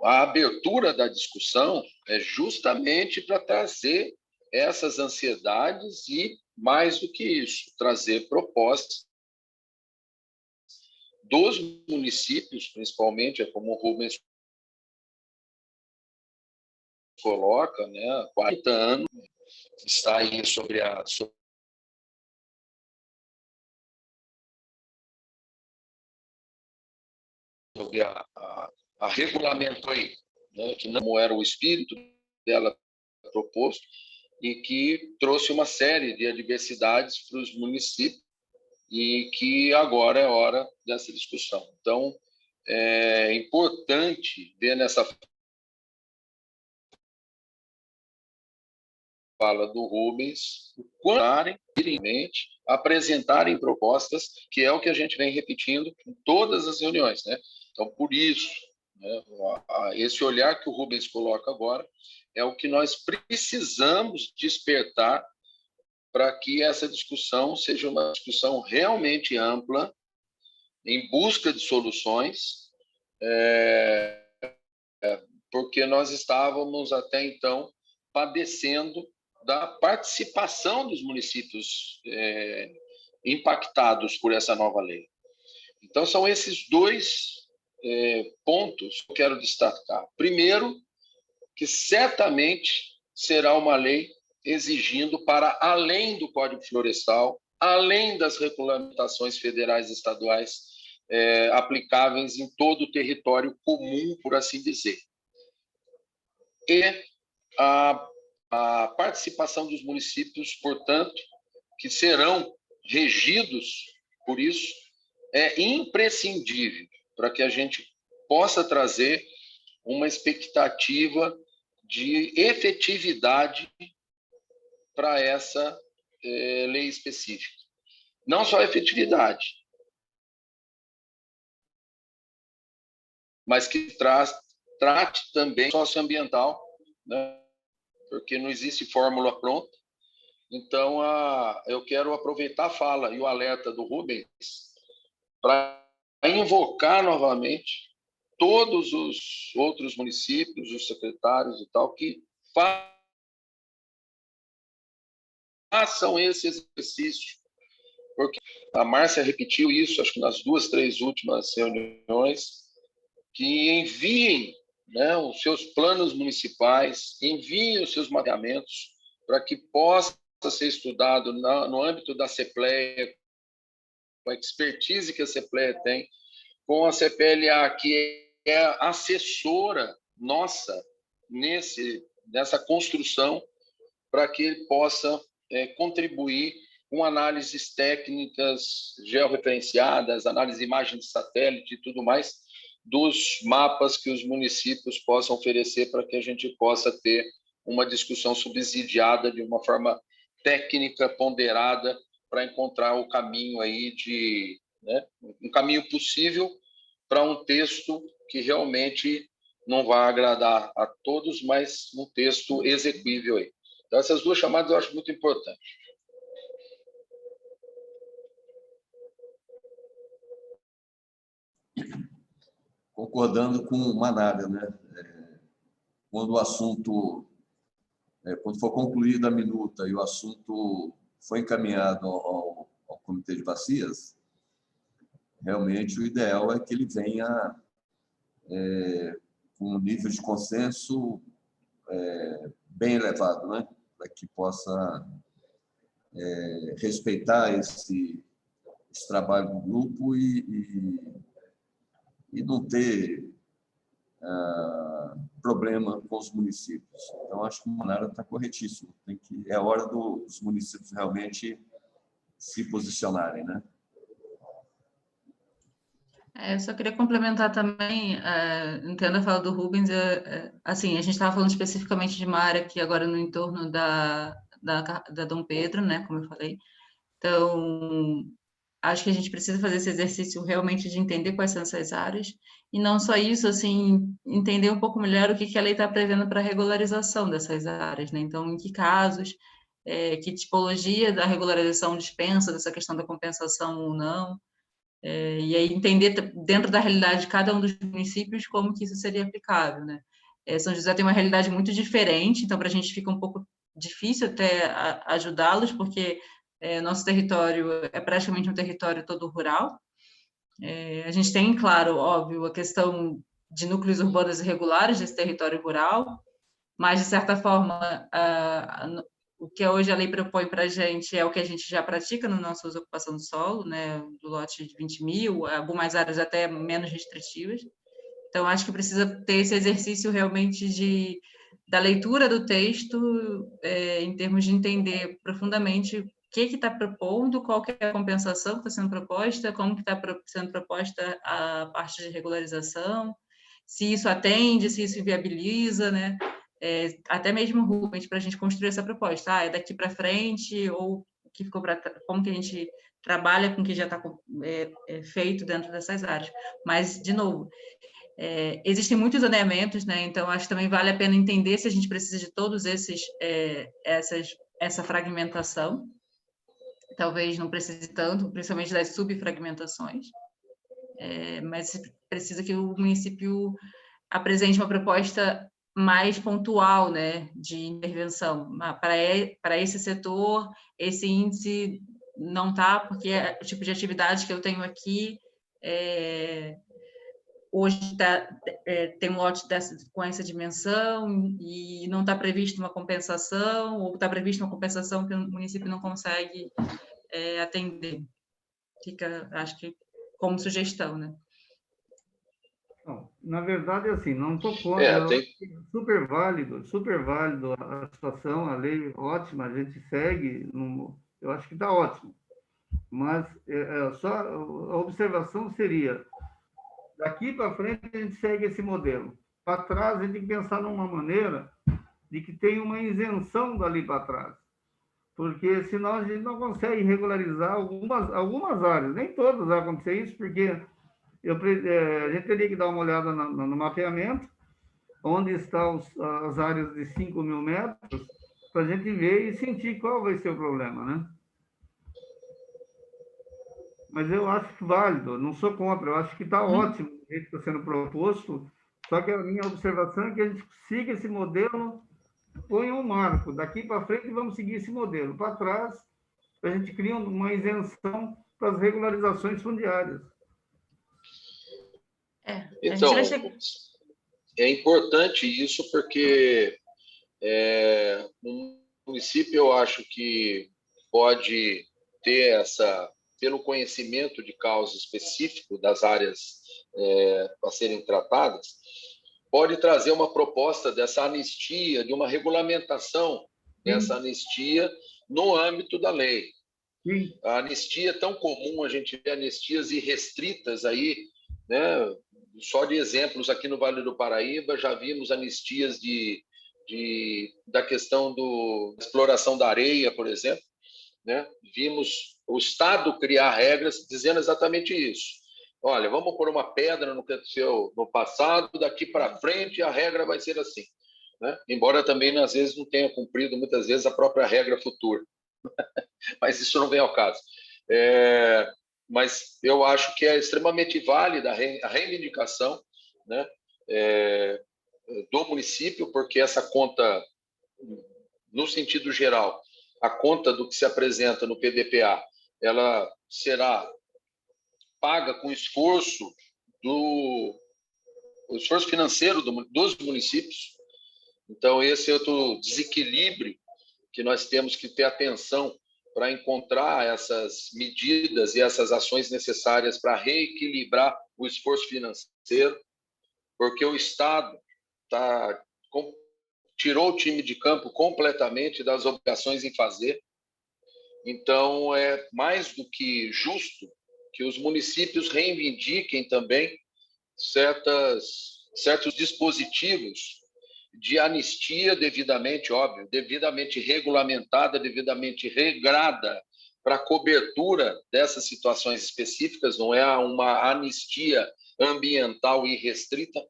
a abertura da discussão é justamente para trazer essas ansiedades e, mais do que isso, trazer propostas dos municípios, principalmente, é como o Rubens coloca, né, há 40 anos, está aí sobre a regulamento aí, né, que não era o espírito dela proposto, e que trouxe uma série de adversidades para os municípios e que agora é hora dessa discussão. Então, é importante ver nessa fala do Rubens, apresentarem propostas, que é o que a gente vem repetindo em todas as reuniões, né? Então, por isso, né, esse olhar que o Rubens coloca agora é o que nós precisamos despertar para que essa discussão seja uma discussão realmente ampla, em busca de soluções, porque nós estávamos até então padecendo da participação dos municípios impactados por essa nova lei. Então, são esses dois pontos que eu quero destacar. Primeiro, que certamente será uma lei exigindo para além do Código Florestal, além das regulamentações federais e estaduais aplicáveis em todo o território comum, por assim dizer. E a participação dos municípios, portanto, que serão regidos por isso, é imprescindível para que a gente possa trazer uma expectativa de efetividade para essa lei específica. Não só efetividade, mas que trate também socioambiental, né? Porque não existe fórmula pronta. Então, eu quero aproveitar a fala e o alerta do Rubens para invocar novamente todos os outros municípios, os secretários e tal, que façam esse exercício. Porque a Márcia repetiu isso, acho que nas 2, 3 últimas reuniões, que enviem, né, os seus planos municipais, enviem os seus mapeamentos para que possa ser estudado no âmbito da CEPLEA, com a expertise que a CEPLEA tem, com a CPLA, que é a assessora nossa nessa construção, para que ele possa contribuir com análises técnicas georreferenciadas, análise de imagem de satélite e tudo mais, dos mapas que os municípios possam oferecer para que a gente possa ter uma discussão subsidiada de uma forma técnica, ponderada, para encontrar o caminho aí um caminho possível para um texto que realmente não vai agradar a todos, mas um texto exequível aí. Então, essas 2 chamadas eu acho muito importantes. Concordando com o Manara, né? Quando o assunto, quando for concluída a minuta e o assunto foi encaminhado ao Comitê de Bacias, realmente o ideal é que ele venha com um nível de consenso bem elevado, né? Para que possa respeitar esse trabalho do grupo e não ter problema com os municípios. Então, acho que o Manara está corretíssimo. É hora dos municípios realmente se posicionarem, né? Eu só queria complementar também, entendo a fala do Rubens, assim, a gente estava falando especificamente de uma área aqui agora no entorno da Dom Pedro, né, como eu falei. Então, acho que a gente precisa fazer esse exercício realmente de entender quais são essas áreas, e não só isso, assim, entender um pouco melhor o que a lei está prevendo para a regularização dessas áreas, né? Então, em que casos, que tipologia da regularização dispensa dessa questão da compensação ou não, e aí entender dentro da realidade de cada um dos municípios como que isso seria aplicável, né? São José tem uma realidade muito diferente, então para a gente fica um pouco difícil até ajudá-los, porque nosso território é praticamente um território todo rural, A gente tem, claro, óbvio, a questão de núcleos urbanos irregulares desse território rural, mas, de certa forma, o que hoje a lei propõe para a gente é o que a gente já pratica na nossa ocupação do solo, né, do lote de 20 mil, algumas áreas até menos restritivas. Então, acho que precisa ter esse exercício realmente da leitura do texto, em termos de entender profundamente o que está propondo, qual que é a compensação que está sendo proposta, como que está sendo proposta a parte de regularização, se isso atende, se isso viabiliza, né? Até mesmo, Rubens, para a gente construir essa proposta. É daqui para frente, ou que ficou como que a gente trabalha com o que já está feito dentro dessas áreas. Mas, de novo, existem muitos zoneamentos, né? Então acho que também vale a pena entender se a gente precisa de todos essa fragmentação. Talvez não precise tanto, principalmente das subfragmentações, mas precisa que o município apresente uma proposta mais pontual, né, de intervenção. Para esse setor, esse índice não está, porque o tipo de atividade que eu tenho aqui hoje tem um lote com essa dimensão e não está prevista uma compensação, ou está prevista uma compensação que o município não consegue atender. Fica, acho que, como sugestão, né? Não, na verdade, assim, não estou contra. Super válido a situação, a lei ótima, a gente segue, eu acho que está ótimo. Mas só a observação seria: daqui para frente a gente segue esse modelo. Para trás a gente tem que pensar numa maneira de que tem uma isenção dali para trás. Porque senão a gente não consegue regularizar algumas áreas. Nem todas vai acontecer isso, porque a gente teria que dar uma olhada no mapeamento, onde estão as áreas de 5 mil metros, para a gente ver e sentir qual vai ser o problema, né? Mas eu acho válido, não sou contra, eu acho que está ótimo o jeito que está sendo proposto, só que a minha observação é que a gente siga esse modelo, põe um marco, daqui para frente vamos seguir esse modelo, para trás a gente cria uma isenção para as regularizações fundiárias. Então, é importante isso porque o município, eu acho que pode ter pelo conhecimento de causa específico das áreas a serem tratadas, pode trazer uma proposta dessa anistia, de uma regulamentação dessa anistia no âmbito da lei. Sim. A anistia é tão comum, a gente vê anistias irrestritas aí, né? Só de exemplos, aqui no Vale do Paraíba, já vimos anistias da questão da exploração da areia, por exemplo, né? Vimos o Estado criar regras dizendo exatamente isso. Olha, vamos pôr uma pedra no que aconteceu no passado, daqui para frente a regra vai ser assim, né? Embora também, às vezes, não tenha cumprido, muitas vezes, a própria regra futura. Mas isso não vem ao caso. Mas eu acho que é extremamente válida a reivindicação, né, do município, porque essa conta, no sentido geral, a conta do que se apresenta no PDPA, ela será paga com esforço financeiro dos municípios. Então, esse é outro desequilíbrio que nós temos que ter atenção para encontrar essas medidas e essas ações necessárias para reequilibrar o esforço financeiro, porque o Estado tirou o time de campo completamente das obrigações em fazer. Então, é mais do que justo que os municípios reivindiquem também certos dispositivos de anistia devidamente, óbvio, devidamente regulamentada, devidamente regrada para cobertura dessas situações específicas. Não é uma anistia ambiental irrestrita,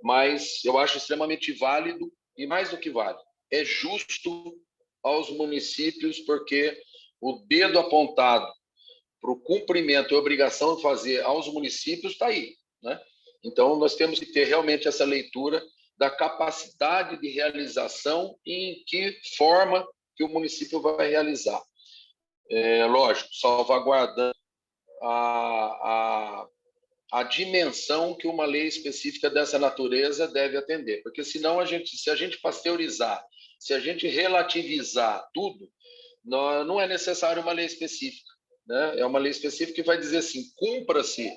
mas eu acho extremamente válido e, mais do que válido, é justo aos municípios, porque o dedo apontado para o cumprimento e obrigação de fazer aos municípios está aí, né? Então, nós temos que ter realmente essa leitura da capacidade de realização e em que forma que o município vai realizar. Lógico, salvaguardando a dimensão que uma lei específica dessa natureza deve atender. Porque senão, se a gente pasteurizar, se a gente relativizar tudo, não é necessário uma lei específica, né? É uma lei específica que vai dizer assim, cumpra-se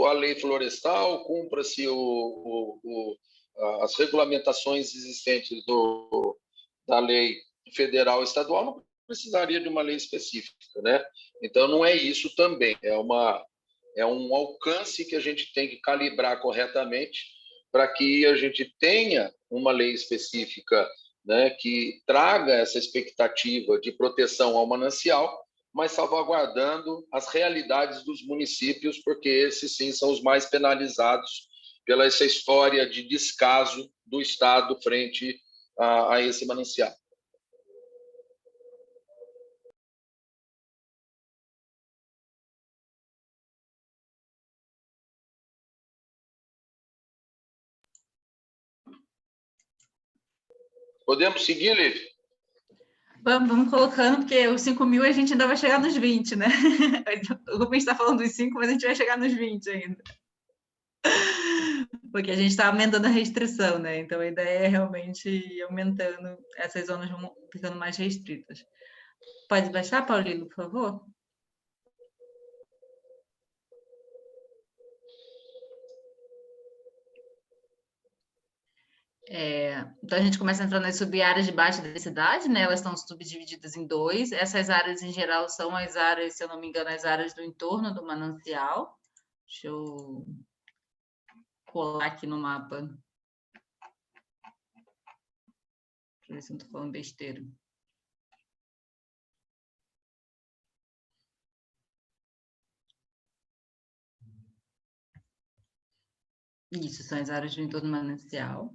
a lei florestal, cumpra-se as regulamentações existentes da lei federal e estadual, não precisaria de uma lei específica, né? Então, não é isso também, é um alcance que a gente tem que calibrar corretamente para que a gente tenha uma lei específica, né, que traga essa expectativa de proteção ao manancial, mas salvaguardando as realidades dos municípios, porque esses, sim, são os mais penalizados pela essa história de descaso do Estado frente a esse manancial. Podemos seguir, Liv? Vamos colocando, porque os 5.000 a gente ainda vai chegar nos 20, né? O Rubens está falando dos 5, mas a gente vai chegar nos 20 ainda. Porque a gente está aumentando a restrição, né? Então, a ideia é realmente ir aumentando, essas zonas vão ficando mais restritas. Pode baixar, Paulino, por favor? Então, a gente começa a entrar nas sub-áreas de baixa densidade, né? Elas estão subdivididas em 2. Essas áreas, em geral, são as áreas, se eu não me engano, as áreas do entorno do manancial. Deixa eu colar aqui no mapa. Deixa eu ver se eu não estou falando besteira. Isso, são as áreas do entorno do manancial.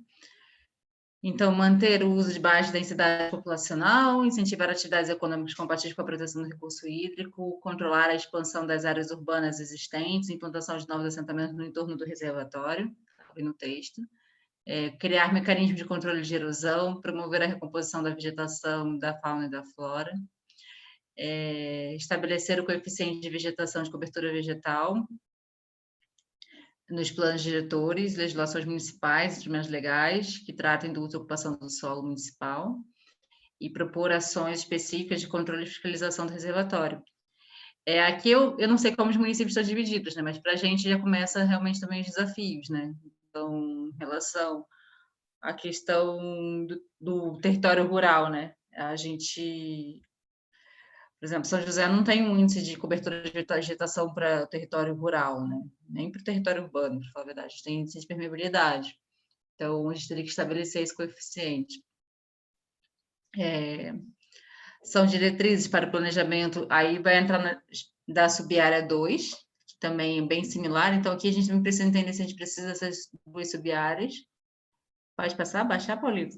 Então, manter o uso de baixa densidade populacional, incentivar atividades econômicas compatíveis com a proteção do recurso hídrico, controlar a expansão das áreas urbanas existentes, implantação de novos assentamentos no entorno do reservatório, está no texto, criar mecanismos de controle de erosão, promover a recomposição da vegetação, da fauna e da flora, estabelecer o coeficiente de vegetação de cobertura vegetal, nos planos diretores, legislações municipais, instrumentos legais que tratem do uso e ocupação do solo municipal e propor ações específicas de controle e fiscalização do reservatório. Aqui eu não sei como os municípios estão divididos, né? Mas para a gente já começa realmente também os desafios, né? Então, em relação à questão do território rural, né? A gente... Por exemplo, São José não tem um índice de cobertura de vegetação para o território rural, né? Nem para o território urbano, para falar a verdade. A gente tem índice de permeabilidade. Então, a gente teria que estabelecer esse coeficiente. São diretrizes para o planejamento, aí vai entrar da sub-área 2, que também é bem similar. Então, aqui a gente não precisa entender se a gente precisa dessas 2 sub-áreas. Pode passar, baixar, Paulinho?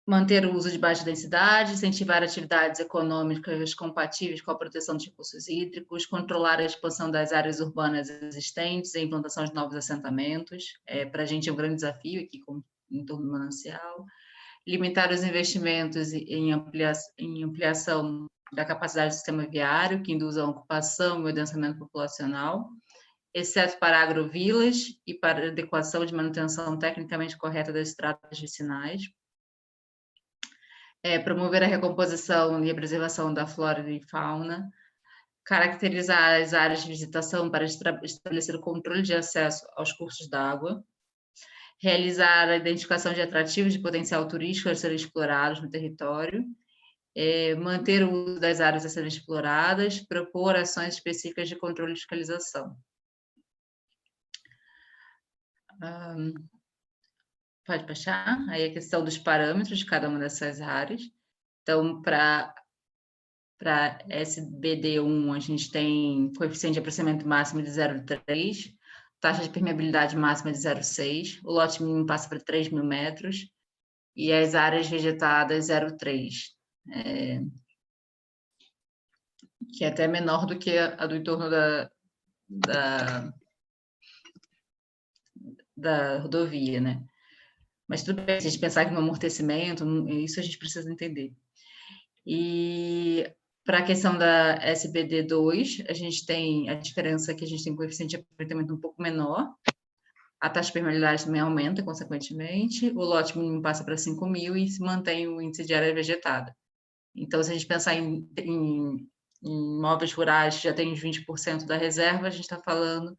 Manter o uso de baixa densidade, incentivar atividades econômicas compatíveis com a proteção dos recursos hídricos, controlar a expansão das áreas urbanas existentes e a implantação de novos assentamentos. Para a gente é um grande desafio aqui em torno do manancial. Limitar os investimentos em ampliação da capacidade do sistema viário, que induz a ocupação e o adensamento populacional, exceto para agrovilas e para adequação de manutenção tecnicamente correta das estradas vicinais. Promover a recomposição e a preservação da flora e fauna, caracterizar as áreas de visitação para estabelecer o controle de acesso aos cursos d'água, realizar a identificação de atrativos de potencial turístico a serem explorados no território, manter o uso das áreas a serem exploradas, propor ações específicas de controle e fiscalização. Pode baixar? Aí a questão dos parâmetros de cada uma dessas áreas. Então, para SBD1, a gente tem coeficiente de apreciamento máximo de 0,3, taxa de permeabilidade máxima de 0,6, o lote mínimo passa para 3.000 metros, e as áreas vegetadas 0,3, que é até menor do que a do entorno da rodovia, né? Mas tudo bem, se a gente pensar que no amortecimento, isso a gente precisa entender. E para a questão da SBD2, a gente tem a diferença que a gente tem um coeficiente de aproveitamento um pouco menor, a taxa de permeabilidade também aumenta, consequentemente, o lote mínimo passa para 5.000 e se mantém o índice de área vegetada. Então, se a gente pensar em imóveis rurais que já tem uns 20% da reserva, a gente está falando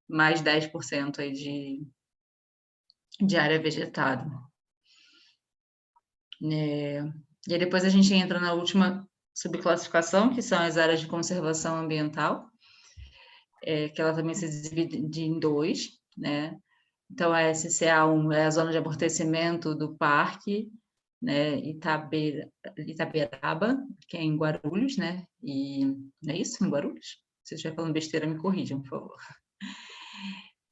mais 10% aí de área vegetada. E aí depois a gente entra na última subclassificação, que são as áreas de conservação ambiental, que ela também se divide em 2, né? Então, a SCA1 é a zona de amortecimento do parque, né, Itaberaba, que é em Guarulhos, né? E não é isso, em Guarulhos? Se eu estiver falando besteira, me corrijam, por favor.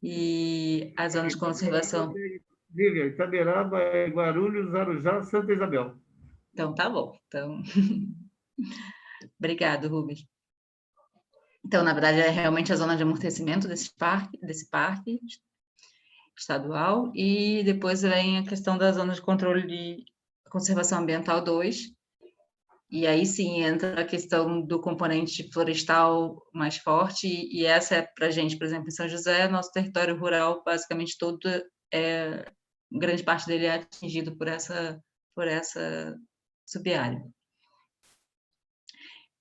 E a zona de conservação... Lívia, Itaberaba, Guarulhos, Arujá, Santa Isabel. Então, tá bom. Então... Obrigado, Rubens. Então, na verdade, é realmente a zona de amortecimento desse parque estadual, e depois vem a questão da zona de controle de conservação ambiental 2, e aí sim entra a questão do componente florestal mais forte, e essa é para a gente, por exemplo, em São José, nosso território rural, basicamente todo, grande parte dele é atingido por essa subárea.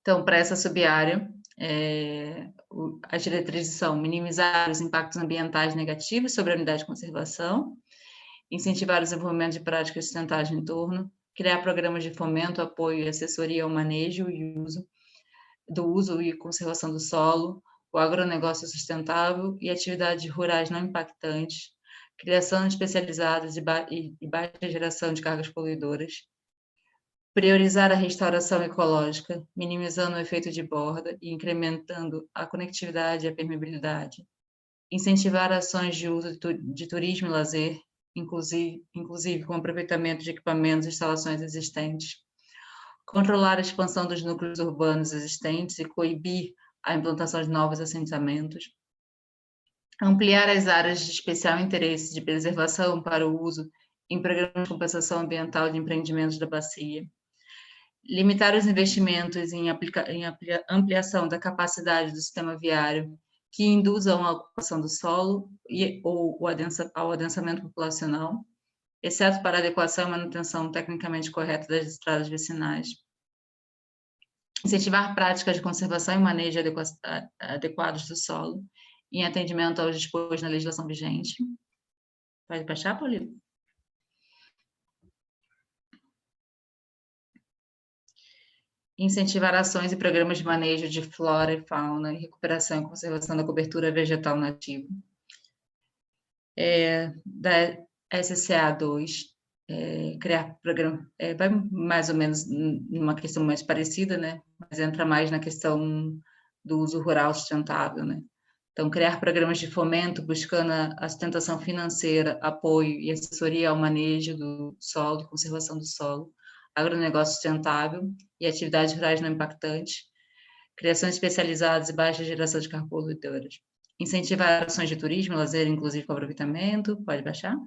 Então, para essa subárea, as diretrizes são minimizar os impactos ambientais negativos sobre a unidade de conservação, incentivar o desenvolvimento de práticas sustentáveis no entorno, criar programas de fomento, apoio e assessoria ao manejo e uso e conservação do solo, o agronegócio sustentável e atividades rurais não impactantes, criação especializadas e baixa geração de cargas poluidoras, priorizar a restauração ecológica, minimizando o efeito de borda e incrementando a conectividade e a permeabilidade, incentivar ações de uso de turismo e lazer, inclusive com aproveitamento de equipamentos e instalações existentes, controlar a expansão dos núcleos urbanos existentes e coibir a implantação de novos assentamentos, ampliar as áreas de especial interesse de preservação para o uso em programas de compensação ambiental de empreendimentos da bacia, limitar os investimentos em ampliação da capacidade do sistema viário que induzam a ocupação do solo ou ao adensamento populacional, exceto para adequação e manutenção tecnicamente correta das estradas vicinais. Incentivar práticas de conservação e manejo adequados do solo, em atendimento aos dispostos na legislação vigente. Pode baixar, Paulino? Incentivar ações e programas de manejo de flora e fauna, e recuperação e conservação da cobertura vegetal nativa. Da SCA2, criar programa, vai mais ou menos numa questão mais parecida, né? Mas entra mais na questão do uso rural sustentável, né? Então, criar programas de fomento buscando a sustentação financeira, apoio e assessoria ao manejo do solo, conservação do solo, agronegócio sustentável e atividades rurais não impactantes, criações especializadas e baixa geração de cargas poluidoras. Incentivar ações de turismo, lazer, inclusive com aproveitamento, pode baixar.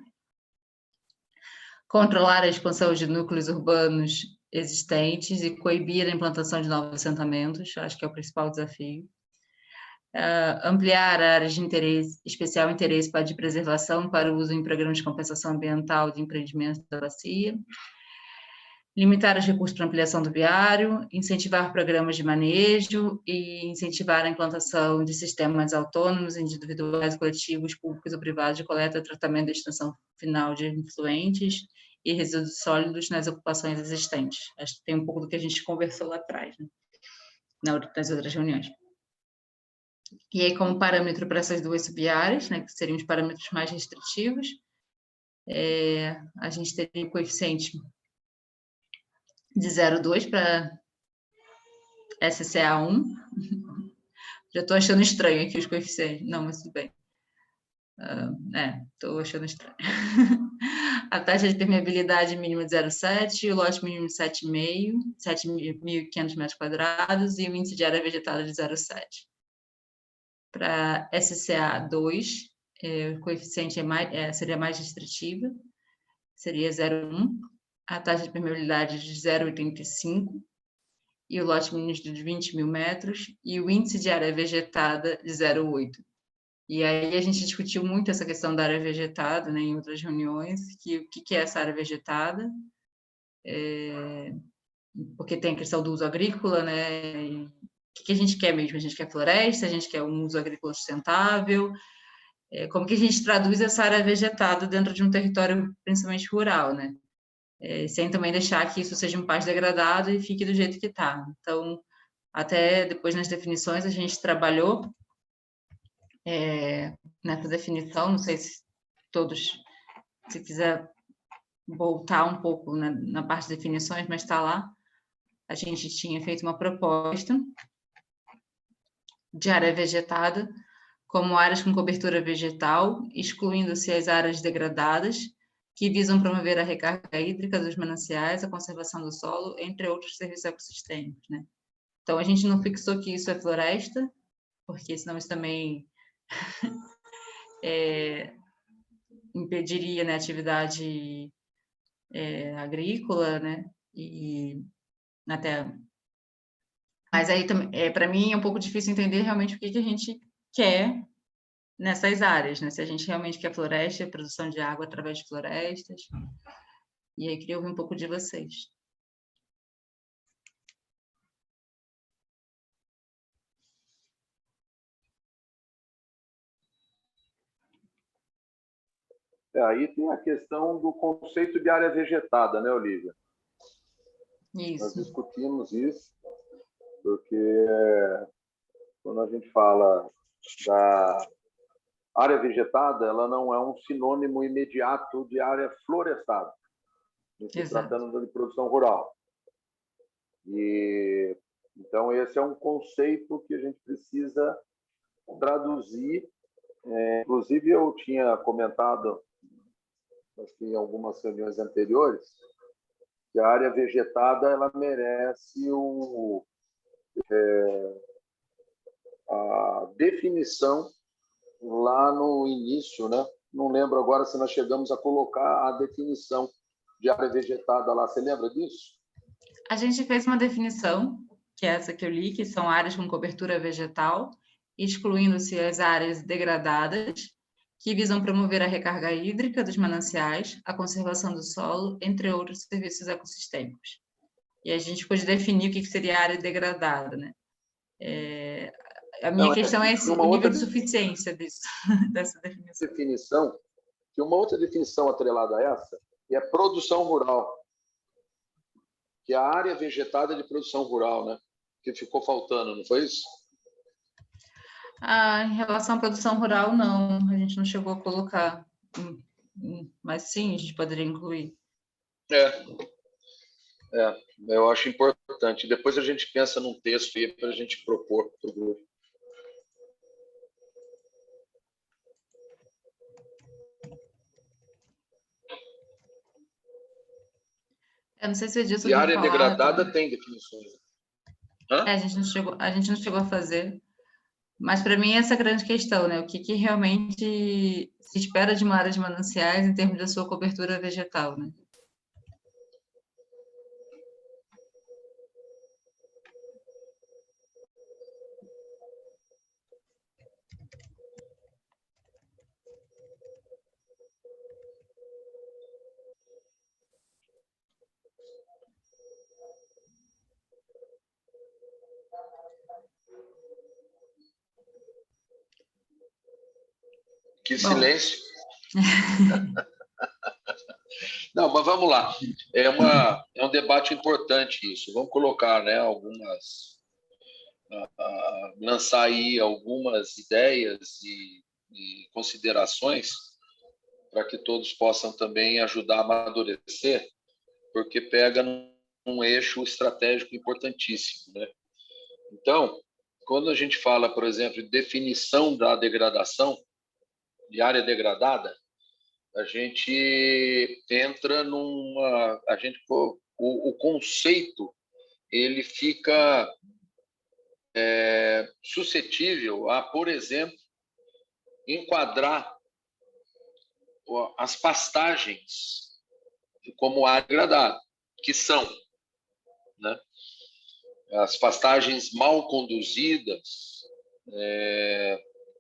Controlar a expansão de núcleos urbanos existentes e coibir a implantação de novos assentamentos, acho que é o principal desafio. Ampliar áreas de especial interesse de preservação para o uso em programas de compensação ambiental de empreendimentos da bacia. Limitar os recursos para ampliação do viário, incentivar programas de manejo e incentivar a implantação de sistemas autônomos, individuais, coletivos, públicos ou privados de coleta, tratamento e extensão final de influentes e resíduos sólidos nas ocupações existentes. Acho que tem um pouco do que a gente conversou lá atrás, né? Nas outras reuniões. E aí, como parâmetro para essas duas subáreas, né, que seriam os parâmetros mais restritivos, a gente teria o coeficiente de 0,2 para SCA1. Já estou achando estranho aqui os coeficientes. Não, mas tudo bem. Estou achando estranho. A taxa de permeabilidade mínima de 0,7, o lote mínimo de 7,5, 7.500 metros quadrados e o índice de área vegetada de 0,7. Para SCA2, o coeficiente seria mais restritivo, seria 0,1, a taxa de permeabilidade de 0,85, e o lote mínimo de 20 mil metros, e o índice de área vegetada de 0,8. E aí a gente discutiu muito essa questão da área vegetada, né, em outras reuniões, o que é essa área vegetada, porque tem a questão do uso agrícola, né, e o que a gente quer mesmo? A gente quer floresta, a gente quer um uso agrícola sustentável, como que a gente traduz essa área vegetada dentro de um território principalmente rural, né? Sem também deixar que isso seja um pasto degradado e fique do jeito que está. Então, até depois nas definições a gente trabalhou nessa definição, não sei se todos, se quiser voltar um pouco na parte de definições, mas está lá, a gente tinha feito uma proposta de área vegetada como áreas com cobertura vegetal, excluindo-se as áreas degradadas, que visam promover a recarga hídrica dos mananciais, a conservação do solo, entre outros serviços ecossistêmicos, né? Então, a gente não fixou que isso é floresta, porque senão isso também impediria, né, a atividade agrícola, né? E até... Mas aí, para mim, é um pouco difícil entender realmente o que a gente quer nessas áreas, né? Se a gente realmente quer floresta, produção de água através de florestas. E aí, queria ouvir um pouco de vocês. Aí tem a questão do conceito de área vegetada, né, Olívia? Isso. Nós discutimos isso, porque quando a gente fala da área vegetada, ela não é um sinônimo imediato de área florestada, se tratando de produção rural. E então esse é um conceito que a gente precisa traduzir. Inclusive eu tinha comentado, acho que em algumas reuniões anteriores, que a área vegetada ela merece a definição lá no início, né? Não lembro agora se nós chegamos a colocar a definição de área vegetada lá. Você lembra disso? A gente fez uma definição, que é essa que eu li, que são áreas com cobertura vegetal, excluindo-se as áreas degradadas, que visam promover a recarga hídrica dos mananciais, a conservação do solo, entre outros serviços ecossistêmicos. E a gente pôde definir o que seria área degradada, né? A minha questão é o nível de suficiência dessa definição. Que uma outra definição atrelada a essa é produção rural, que é a área vegetada de produção rural, né? Que ficou faltando, não foi isso? Em relação à produção rural, não. A gente não chegou a colocar. Mas sim, a gente poderia incluir. Eu acho importante. Depois a gente pensa num texto aí para a gente propor para o grupo. Eu não sei se o Edilson E área falar, degradada tem definições. a gente não chegou a fazer. Mas para mim essa é a grande questão, né? O que realmente se espera de uma área de mananciais em termos da sua cobertura vegetal, né? Que silêncio. Não, mas vamos lá. É um debate importante isso. Vamos colocar, né, lançar aí algumas ideias e considerações para que todos possam também ajudar a amadurecer, porque pega num eixo estratégico importantíssimo, né? Então, quando a gente fala, por exemplo, de definição da degradação, de área degradada, a gente entra o conceito ele fica suscetível a, por exemplo, enquadrar as pastagens como área degradada, que são, né, as pastagens mal conduzidas,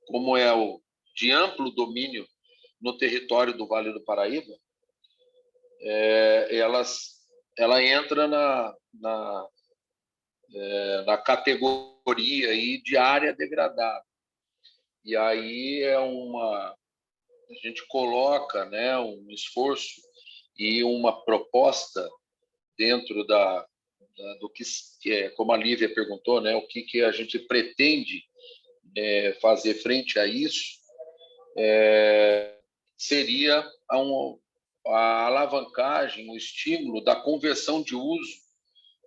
como é o de amplo domínio no território do Vale do Paraíba, ela entra na categoria aí de área degradada. E aí a gente coloca, né, um esforço e uma proposta dentro do que é, como a Lívia perguntou, né, o que a gente pretende fazer frente a isso, seria a alavancagem, o estímulo da conversão de uso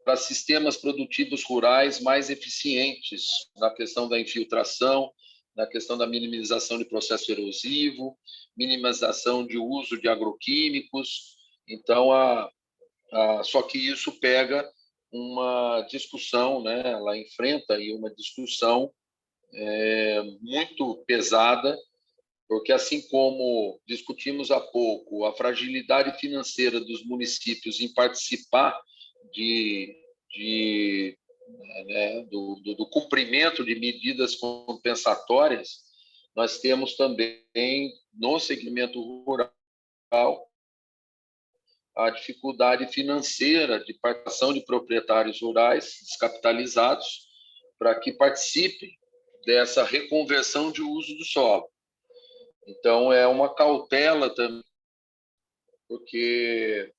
para sistemas produtivos rurais mais eficientes na questão da infiltração, na questão da minimização de processo erosivo, minimização de uso de agroquímicos. Então, só que isso pega uma discussão, né? Ela enfrenta aí uma discussão muito pesada, porque, assim como discutimos há pouco, a fragilidade financeira dos municípios em participar do cumprimento de medidas compensatórias, nós temos também, no segmento rural, a dificuldade financeira de participação de proprietários rurais descapitalizados para que participem dessa reconversão de uso do solo. Então, é uma cautela também, porque,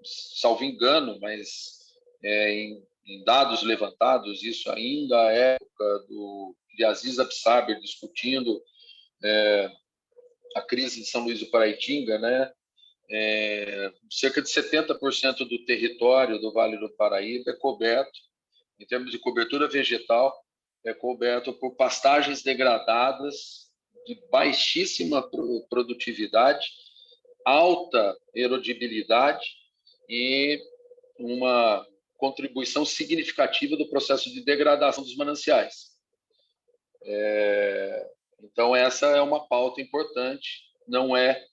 salvo engano, mas em dados levantados, isso ainda é época de Aziz Absaber discutindo a crise de São Luís do Paraitinga, né? Cerca de 70% do território do Vale do Paraíba é coberto, em termos de cobertura vegetal, é coberto por pastagens degradadas de baixíssima produtividade, alta erodibilidade e uma contribuição significativa do processo de degradação dos mananciais. Então, essa é uma pauta importante, não é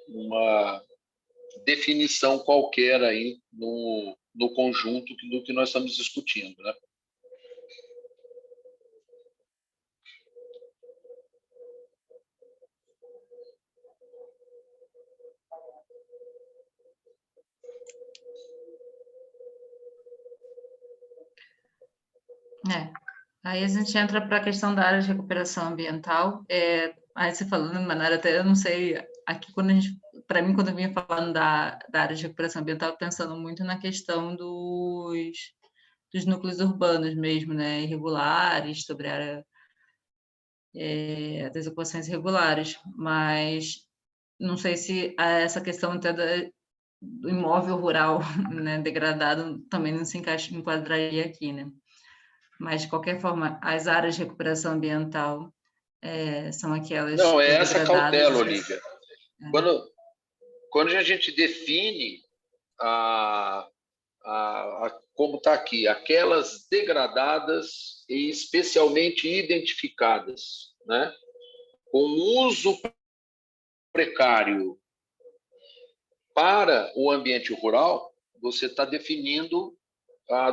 uma definição qualquer aí no conjunto do que nós estamos discutindo, né? Aí a gente entra para a questão da área de recuperação ambiental. Aí você falando, Manara, até eu não sei, aqui para mim, quando eu vinha falando da área de recuperação ambiental, pensando muito na questão dos núcleos urbanos mesmo, né, irregulares, sobre a área das ocupações irregulares, mas não sei se essa questão até do imóvel rural, né, degradado também não se enquadraria aqui, né? Mas, de qualquer forma, as áreas de recuperação ambiental são aquelas... Não, é essa cautela, Olívia. Quando a gente define como está aqui, aquelas degradadas e especialmente identificadas, né, com uso precário para o ambiente rural, você está definindo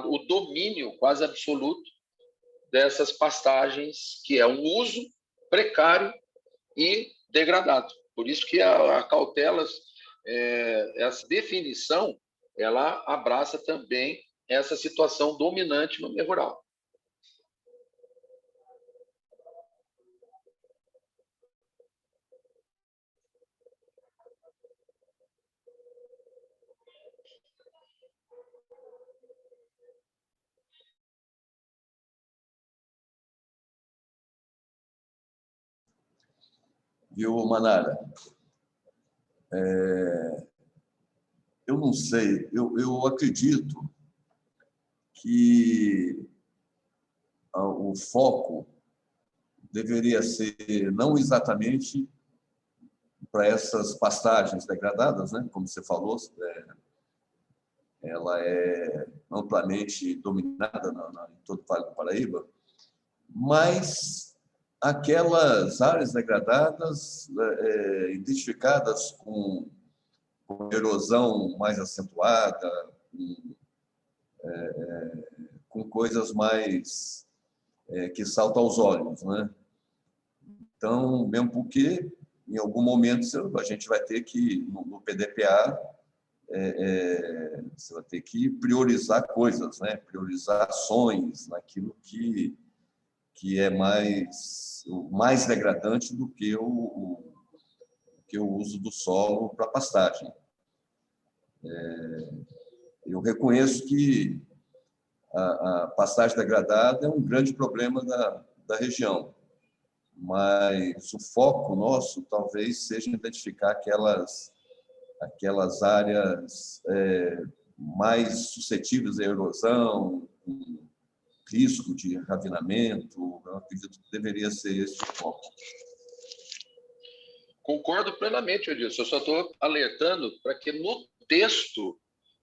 o domínio quase absoluto dessas pastagens, que é um uso precário e degradado. Por isso que a cautela, essa definição, ela abraça também essa situação dominante no meio rural. Viu, Manara? Eu não sei, eu acredito que o foco deveria ser não exatamente para essas pastagens degradadas, né? Como você falou, ela é amplamente dominada em todo o Vale do Paraíba, mas aquelas áreas degradadas identificadas com uma erosão mais acentuada, com coisas mais que saltam aos olhos, né? Então, mesmo porque, em algum momento, a gente vai ter que, no PDPA, você vai ter que priorizar coisas, né? Priorizar ações naquilo que é mais degradante do que o uso do solo para pastagem. Eu reconheço que a pastagem degradada é um grande problema da região, mas o foco nosso talvez seja identificar aquelas áreas mais suscetíveis à erosão, com risco de ravinamento. Eu acredito que deveria ser esse o foco. Concordo plenamente, Edilson. Eu só estou alertando para que no texto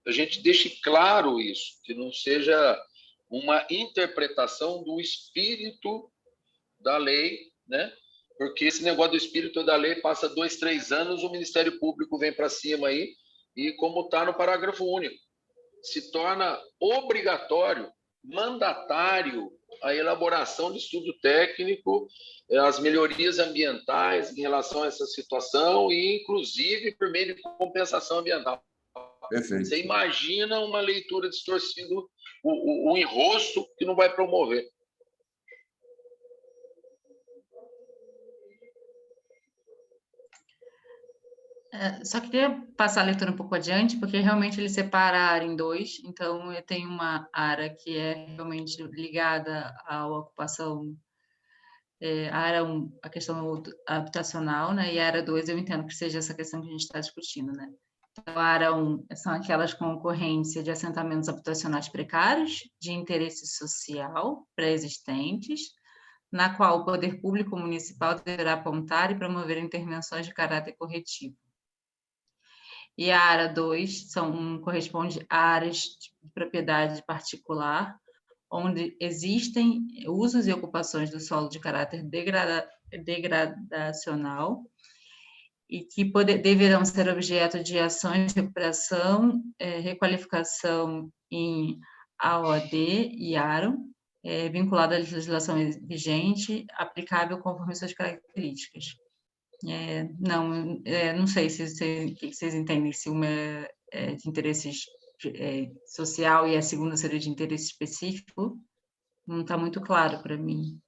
a gente deixe claro isso, que não seja uma interpretação do espírito da lei, né? Porque esse negócio do espírito da lei passa 2, 3 anos, o Ministério Público vem para cima aí, e como está no parágrafo único, se torna obrigatório, mandatário, a elaboração de estudo técnico, as melhorias ambientais em relação a essa situação e, inclusive, por meio de compensação ambiental. Perfeito. Você imagina uma leitura distorcida, o enrosto que não vai promover. Só queria passar a leitura um pouco adiante, porque realmente ele separa a área em dois. Então, eu tenho uma área que é realmente ligada à ocupação, a área 1, a questão habitacional, né? E a área 2, eu entendo que seja essa questão que a gente está discutindo, né? Então, a área 1 são aquelas com ocorrência de assentamentos habitacionais precários, de interesse social pré-existentes, na qual o poder público municipal deverá apontar e promover intervenções de caráter corretivo. E a área 2 corresponde a áreas de propriedade particular, onde existem usos e ocupações do solo de caráter degradacional e que deverão ser objeto de ações de recuperação, requalificação em AOD e ARO, vinculada à legislação vigente, aplicável conforme suas características. Não sei o que vocês entendem, se uma é de interesses social e a segunda seria de interesse específico. Não está muito claro para mim.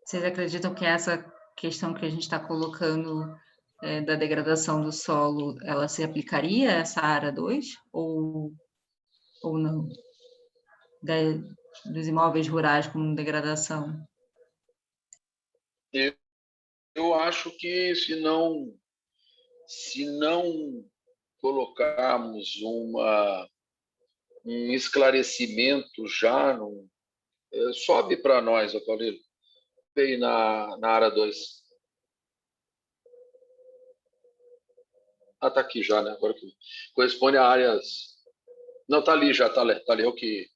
Vocês acreditam que essa questão que a gente está colocando da degradação do solo, ela se aplicaria a essa área 2 ou não? Dos imóveis rurais com degradação? Eu acho que se não colocarmos um esclarecimento já, sobe para nós, Paulino, aí na área 2. Está aqui já, né? Agora que corresponde a áreas... Não, está ali já, está ali, o que...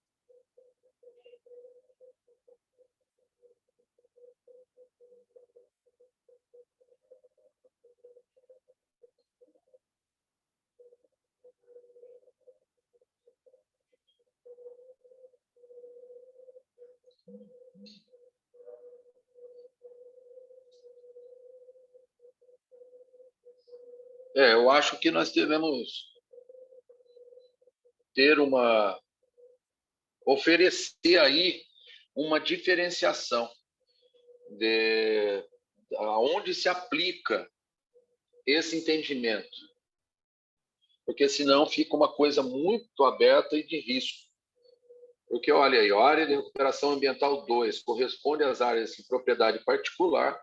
eu acho que nós devemos oferecer aí uma diferenciação de aonde se aplica esse entendimento, porque senão fica uma coisa muito aberta e de risco. Porque olha aí, a área de recuperação ambiental 2 corresponde às áreas de propriedade particular,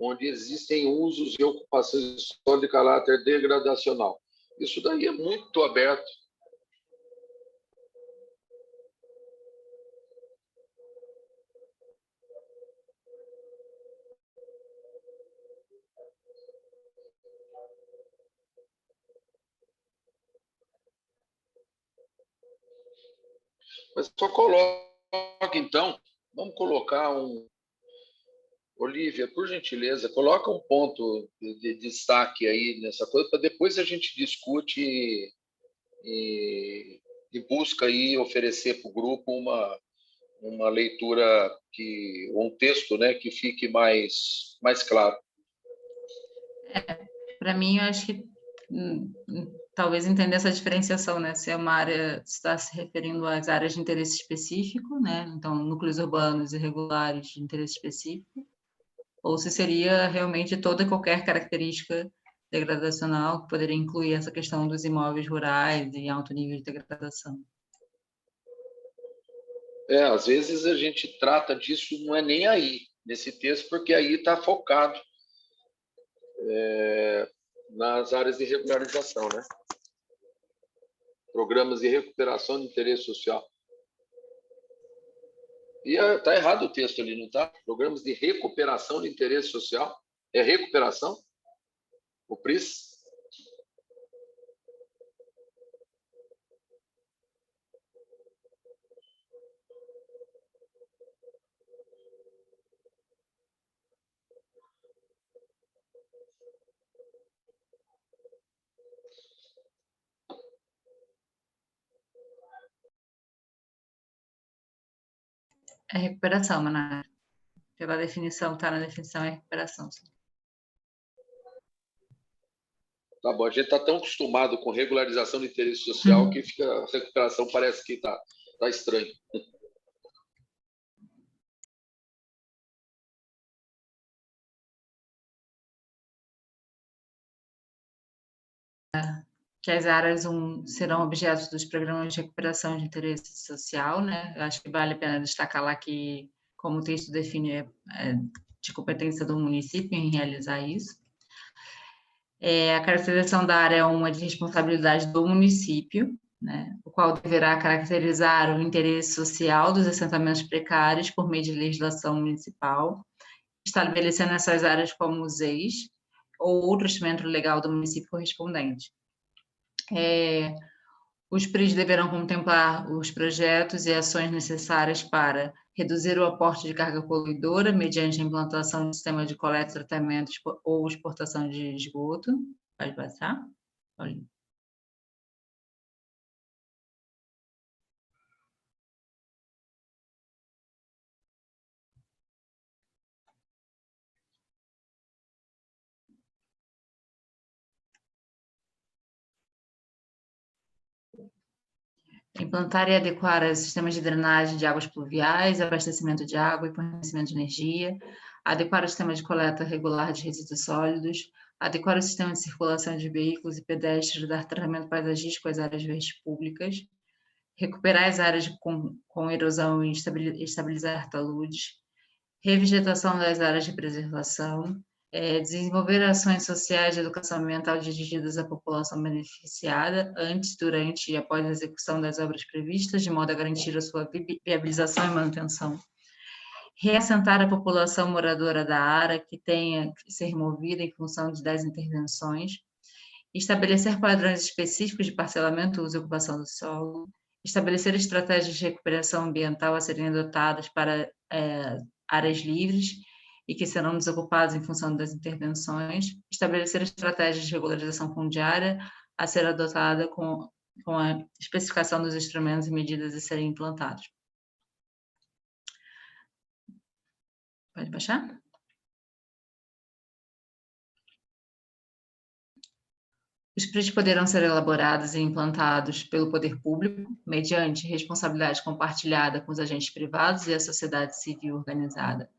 onde existem usos e ocupações de solo de caráter degradacional. Isso daí é muito aberto. Mas só coloca, então, vamos colocar Olívia, por gentileza, coloca um ponto de destaque aí nessa coisa, para depois a gente discute e busca aí oferecer para o grupo uma leitura, um texto, né, que fique mais claro. Para mim, eu acho que talvez entender essa diferenciação, né? Se é uma área, está se referindo às áreas de interesse específico, né? Então, núcleos urbanos irregulares de interesse específico, ou se seria realmente toda e qualquer característica degradacional que poderia incluir essa questão dos imóveis rurais em alto nível de degradação. Às vezes a gente trata disso, não é nem aí, nesse texto, porque aí está focado nas áreas de regularização, né? Programas de recuperação de interesse social. E está errado o texto ali, não está? Programas de recuperação de interesse social. É recuperação? O PRIS? É recuperação, Manara. Pela definição, está na definição, é recuperação. Sim. Tá bom, a gente está tão acostumado com regularização de interesse social que a recuperação parece que está estranho. Que as áreas serão objetos dos programas de recuperação de interesse social, né? Eu acho que vale a pena destacar lá que, como o texto define, é de competência do município em realizar isso. A caracterização da área é uma de responsabilidade do município, né? O qual deverá caracterizar o interesse social dos assentamentos precários por meio de legislação municipal, estabelecendo essas áreas como os EIs ou outro instrumento legal do município correspondente. Os PRIs deverão contemplar os projetos e ações necessárias para reduzir o aporte de carga poluidora mediante a implantação de sistema de coleta, tratamento ou exportação de esgoto. Pode passar? Olha. Implantar e adequar os sistemas de drenagem de águas pluviais, abastecimento de água e fornecimento de energia, adequar o sistema de coleta regular de resíduos sólidos, adequar o sistema de circulação de veículos e pedestres, dar tratamento paisagístico às áreas verdes públicas, recuperar as áreas com erosão e estabilizar taludes, revegetação das áreas de preservação, desenvolver ações sociais de educação ambiental dirigidas à população beneficiada antes, durante e após a execução das obras previstas, de modo a garantir a sua viabilização e manutenção. Reassentar a população moradora da área que tenha que ser removida em função das intervenções. Estabelecer padrões específicos de parcelamento, uso e ocupação do solo. Estabelecer estratégias de recuperação ambiental a serem adotadas para áreas livres e que serão desocupadas em função das intervenções, estabelecer estratégias de regularização fundiária a ser adotada com a especificação dos instrumentos e medidas a serem implantados. Pode baixar? Os PRIs poderão ser elaborados e implantados pelo poder público, mediante responsabilidade compartilhada com os agentes privados e a sociedade civil organizada.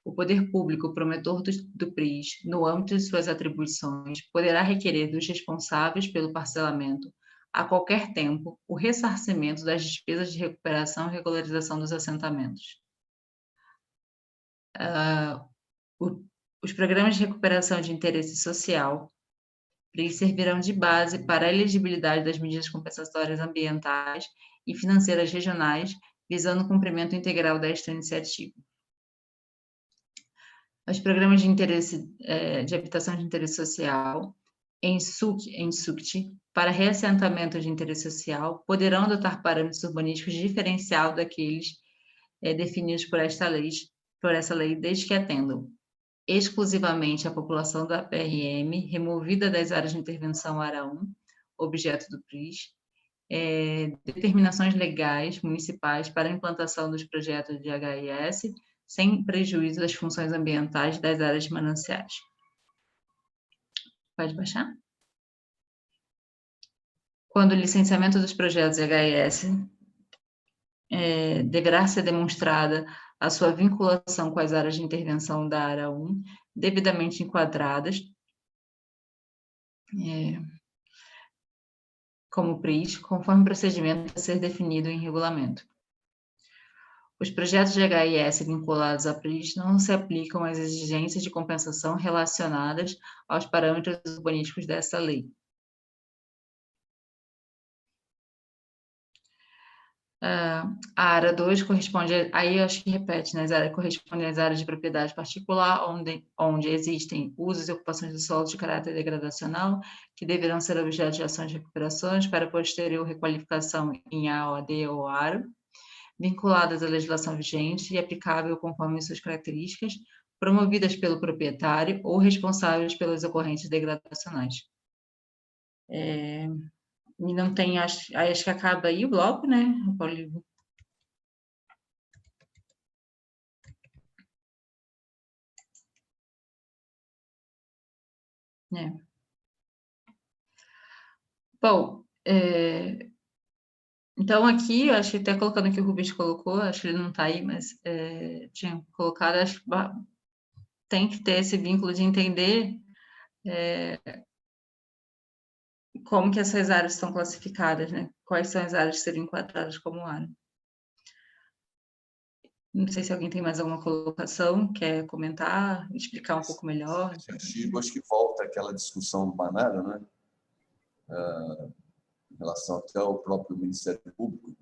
O poder público promotor do PRIs, no âmbito de suas atribuições, poderá requerer dos responsáveis pelo parcelamento, a qualquer tempo, o ressarcimento das despesas de recuperação e regularização dos assentamentos. Os programas de recuperação de interesse social PRIs servirão de base para a elegibilidade das medidas compensatórias ambientais e financeiras regionais, visando o cumprimento integral desta iniciativa. Os programas de habitação de interesse social, em SUCT, para reassentamento de interesse social, poderão adotar parâmetros urbanísticos diferenciados daqueles definidos por essa lei, desde que atendam exclusivamente a população da PRM, removida das áreas de intervenção área 1, objeto do PRIS, determinações legais municipais para a implantação dos projetos de HIS, sem prejuízo das funções ambientais das áreas de mananciais. Pode baixar? Quando o licenciamento dos projetos de HIS deverá ser demonstrada a sua vinculação com as áreas de intervenção da área 1, devidamente enquadradas, como PRIS, conforme o procedimento a ser definido em regulamento. Os projetos de HIS vinculados a PRIS não se aplicam às exigências de compensação relacionadas aos parâmetros urbanísticos dessa lei. A área 2 corresponde, aí eu acho que repete, né? Corresponde às áreas de propriedade particular, onde existem usos e ocupações do solo de caráter degradacional, que deverão ser objeto de ações de recuperações para posterior requalificação em AOD ou ARO, vinculadas à legislação vigente e aplicável conforme suas características, promovidas pelo proprietário ou responsáveis pelas ocorrências degradacionais. E não tem, acho que acaba aí o bloco, né, Paulo? Bom, então aqui, eu acho que até colocando aqui o Rubens colocou, acho que ele não está aí, mas tinha colocado, acho que tem que ter esse vínculo de entender como que essas áreas estão classificadas, né? Quais são as áreas que seriam enquadradas como área. Não sei se alguém tem mais alguma colocação, quer comentar, explicar um pouco melhor. Esse artigo, acho que volta àquela discussão do Manara, né? Em relação até ao próprio Ministério Público.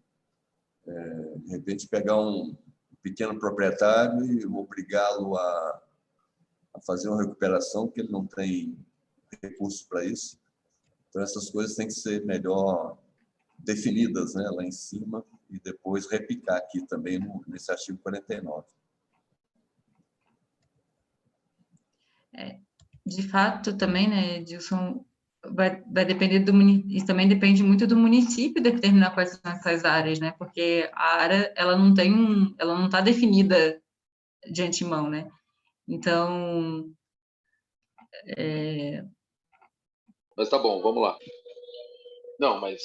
De repente, pegar um pequeno proprietário e obrigá-lo a fazer uma recuperação, porque ele não tem recurso para isso. Então, essas coisas têm que ser melhor definidas, né, lá em cima, e depois repicar aqui também nesse artigo 49. De fato, também, né, Edilson, vai depender do município, e também depende muito do município determinar quais são essas áreas, né, porque a área, ela não está definida de antemão, né, então... Mas tá bom, vamos lá. Não, mas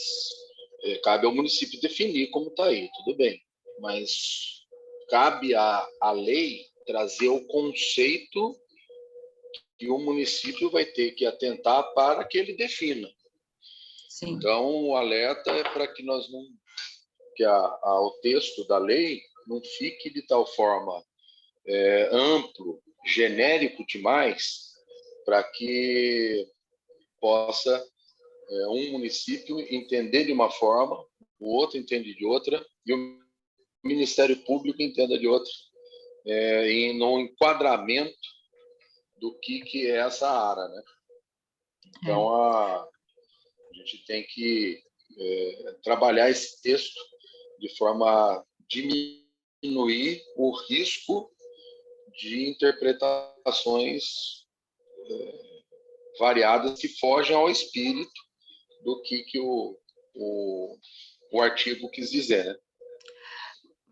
cabe ao município definir como está aí, tudo bem. Mas cabe à lei trazer o conceito que o município vai ter que atentar para que ele defina. Sim. Então, o alerta é para que nós não... que o texto da lei não fique de tal forma amplo, genérico demais, para que possa um município entender de uma forma, o outro entende de outra, e o Ministério Público entenda de outra, e no enquadramento do que é essa área, né? Então, a gente tem que trabalhar esse texto de forma a diminuir o risco de interpretações variadas que fogem ao espírito do que o artigo quis dizer, né?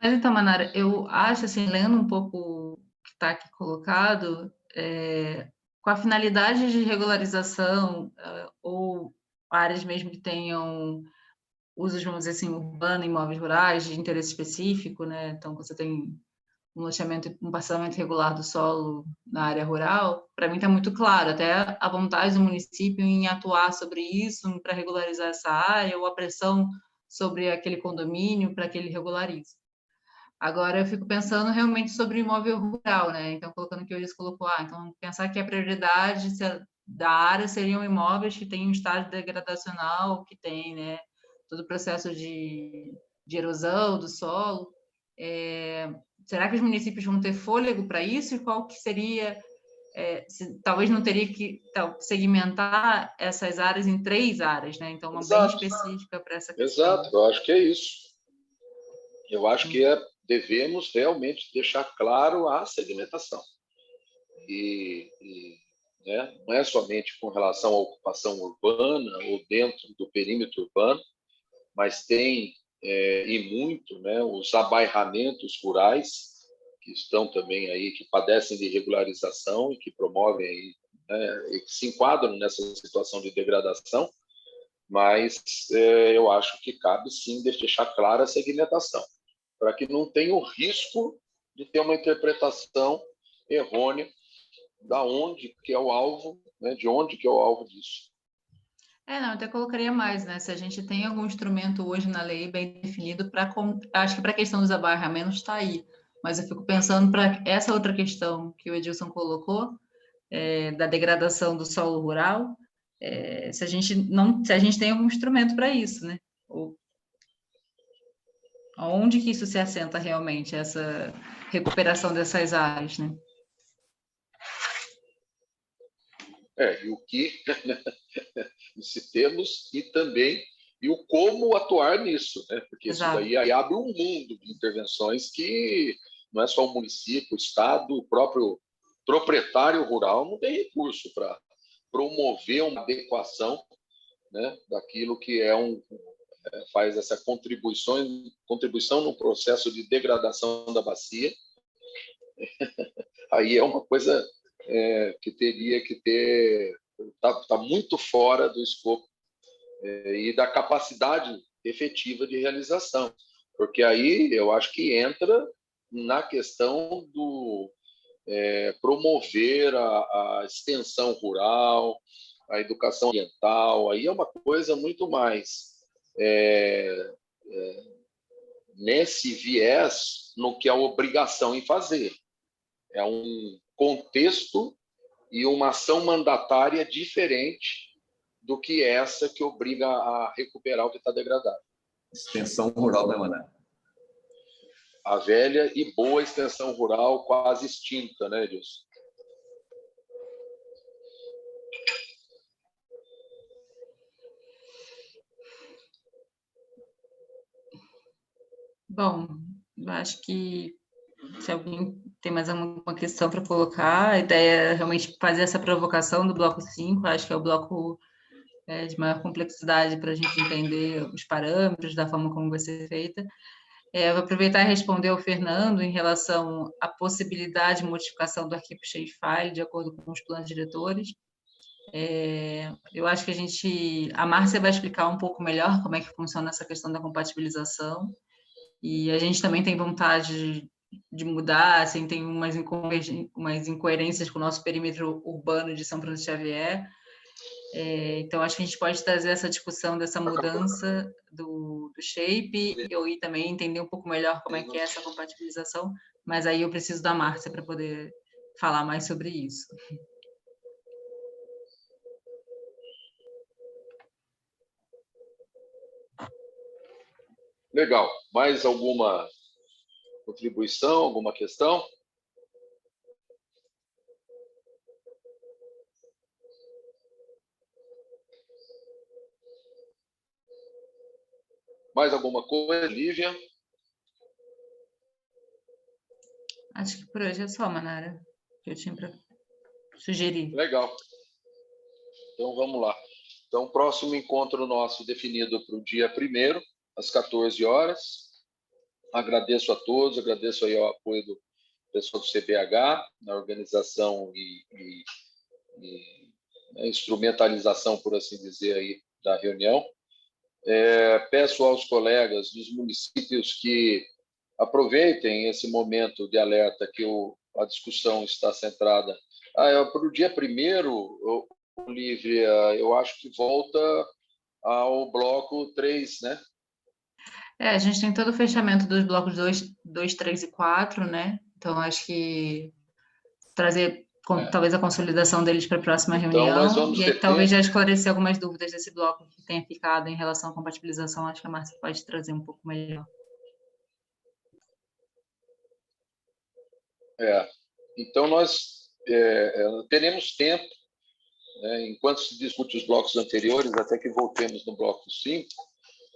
Mas então, Manara, eu acho, assim, lendo um pouco o que está aqui colocado, com a finalidade de regularização ou áreas mesmo que tenham usos, vamos dizer assim, urbano, imóveis rurais, de interesse específico, né? Então, você tem um loteamento, um parcelamento regular do solo na área rural, para mim está muito claro, até a vontade do município em atuar sobre isso, para regularizar essa área, ou a pressão sobre aquele condomínio para que ele regularize. Agora, eu fico pensando realmente sobre o imóvel rural, né? Então, colocando que o Elis colocou, então, pensar que a prioridade da área seriam imóveis que têm um estágio degradacional, que tem, né, todo o processo de erosão do solo. Será que os municípios vão ter fôlego para isso? E qual que seria... talvez não teria que segmentar essas áreas em 3 áreas, né? Então, uma bem específica para essa questão. Exato, eu acho que é isso. Eu acho que devemos realmente deixar claro a segmentação. Né, não é somente com relação à ocupação urbana ou dentro do perímetro urbano, mas tem, e muito, né, os abairramentos rurais, que estão também aí, que padecem de irregularização e que promovem aí, né, e que se enquadram nessa situação de degradação, mas eu acho que cabe sim deixar clara a segmentação, para que não tenha o risco de ter uma interpretação errônea da onde que é o alvo, né, de onde que é o alvo disso. Não, até colocaria mais, né? Se a gente tem algum instrumento hoje na lei bem definido, acho que para a questão dos abarramentos está aí, mas eu fico pensando para essa outra questão que o Edilson colocou, da degradação do solo rural, se a gente tem algum instrumento para isso, né? Onde que isso se assenta realmente, essa recuperação dessas áreas, né? E o que se temos e também o como atuar nisso, né? Porque Exato. isso daí abre um mundo de intervenções que não é só o município, o Estado, o próprio proprietário rural não tem recurso para promover uma adequação, né, daquilo que faz essa contribuição no processo de degradação da bacia. Aí é uma coisa que teria que ter, está muito fora do escopo e da capacidade efetiva de realização, porque aí eu acho que entra na questão do promover a extensão rural, a educação ambiental, aí é uma coisa muito mais nesse viés no que é a obrigação em fazer. É um contexto e uma ação mandatária diferente do que essa que obriga a recuperar o que está degradado. Extensão rural, né, Mané? A velha e boa extensão rural quase extinta, né, Edilson? Bom, eu acho que se alguém tem mais alguma questão para colocar, a ideia é realmente fazer essa provocação do bloco 5, acho que é o bloco de maior complexidade para a gente entender os parâmetros da forma como vai ser feita. Eu vou aproveitar e responder ao Fernando em relação à possibilidade de modificação do arquivo shapefile de acordo com os planos diretores. Eu acho que a Márcia vai explicar um pouco melhor como é que funciona essa questão da compatibilização, e a gente também tem vontade de mudar, assim, tem umas incoerências com o nosso perímetro urbano de São Francisco Xavier. Então, acho que a gente pode trazer essa discussão dessa mudança do shape, e também entender um pouco melhor como é que é essa compatibilização, mas aí eu preciso da Márcia para poder falar mais sobre isso. Legal. Mais alguma contribuição, alguma questão? Mais alguma coisa, Lívia? Acho que por hoje é só, Manara, que eu tinha para sugerir. Legal. Então, vamos lá. Então, o próximo encontro nosso definido para o dia 1º, às 14 horas. Agradeço a todos, agradeço aí o apoio do pessoal do CBH, na organização e instrumentalização, por assim dizer, aí, da reunião. Peço aos colegas dos municípios que aproveitem esse momento de alerta que a discussão está centrada. Para o dia 1º, Lívia, eu acho que volta ao bloco 3, né? A gente tem todo o fechamento dos blocos 2, 3 e 4, né? Então, acho que trazer talvez a consolidação deles para a próxima reunião. Nós vamos e aí, talvez já esclarecer algumas dúvidas desse bloco que tenha ficado em relação à compatibilização. Acho que a Márcia pode trazer um pouco melhor. Então, nós teremos tempo, né, enquanto se discute os blocos anteriores, até que voltemos no bloco 5.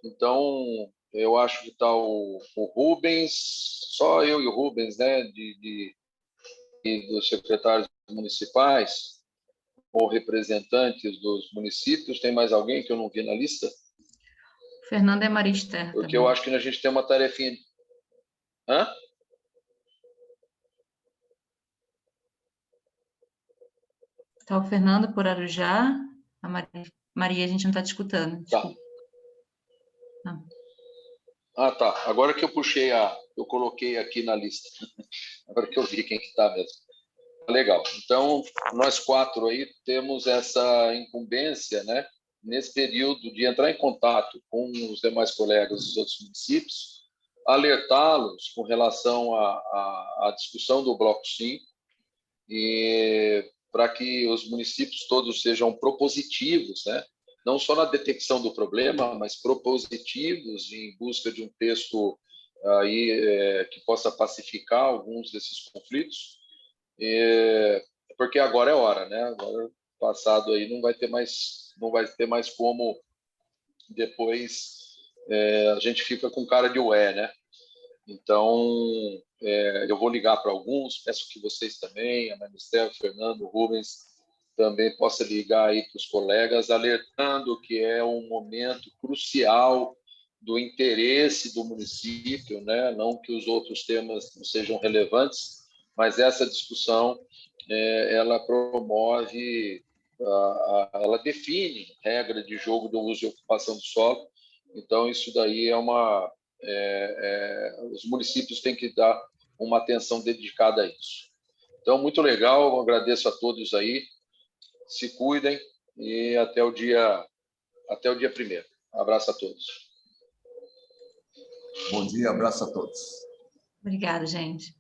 Então, eu acho que está o Rubens, só eu e o Rubens, né, e dos secretários municipais ou representantes dos municípios. Tem mais alguém que eu não vi na lista? Fernanda é Marister. Porque eu acho que a gente tem uma tarefinha. Hã? Está o Fernando por Arujá. A Maria, a gente não está te escutando. Tá. Ah, tá. Agora que eu puxei eu coloquei aqui na lista. Agora que eu vi quem que está mesmo. Legal. Então, nós 4 aí temos essa incumbência, né, nesse período de entrar em contato com os demais colegas dos outros municípios, alertá-los com relação à discussão do Bloco 5, e para que os municípios todos sejam propositivos, né, não só na detecção do problema, mas propositivos em busca de um texto aí que possa pacificar alguns desses conflitos. Porque agora é hora, né? Agora, passado aí, não vai ter mais como depois a gente fica com cara de ué, né? Então, eu vou ligar para alguns, peço que vocês também, a Ministério, o Fernando, o Rubens, também possa ligar aí para os colegas, alertando que é um momento crucial do interesse do município, né? Não que os outros temas não sejam relevantes, mas essa discussão ela promove, ela define regra de jogo do uso e ocupação do solo. Então, isso daí os municípios têm que dar uma atenção dedicada a isso. Então, muito legal, eu agradeço a todos aí, se cuidem e até o dia 1º. Um abraço a todos. Bom dia, abraço a todos. Obrigada, gente.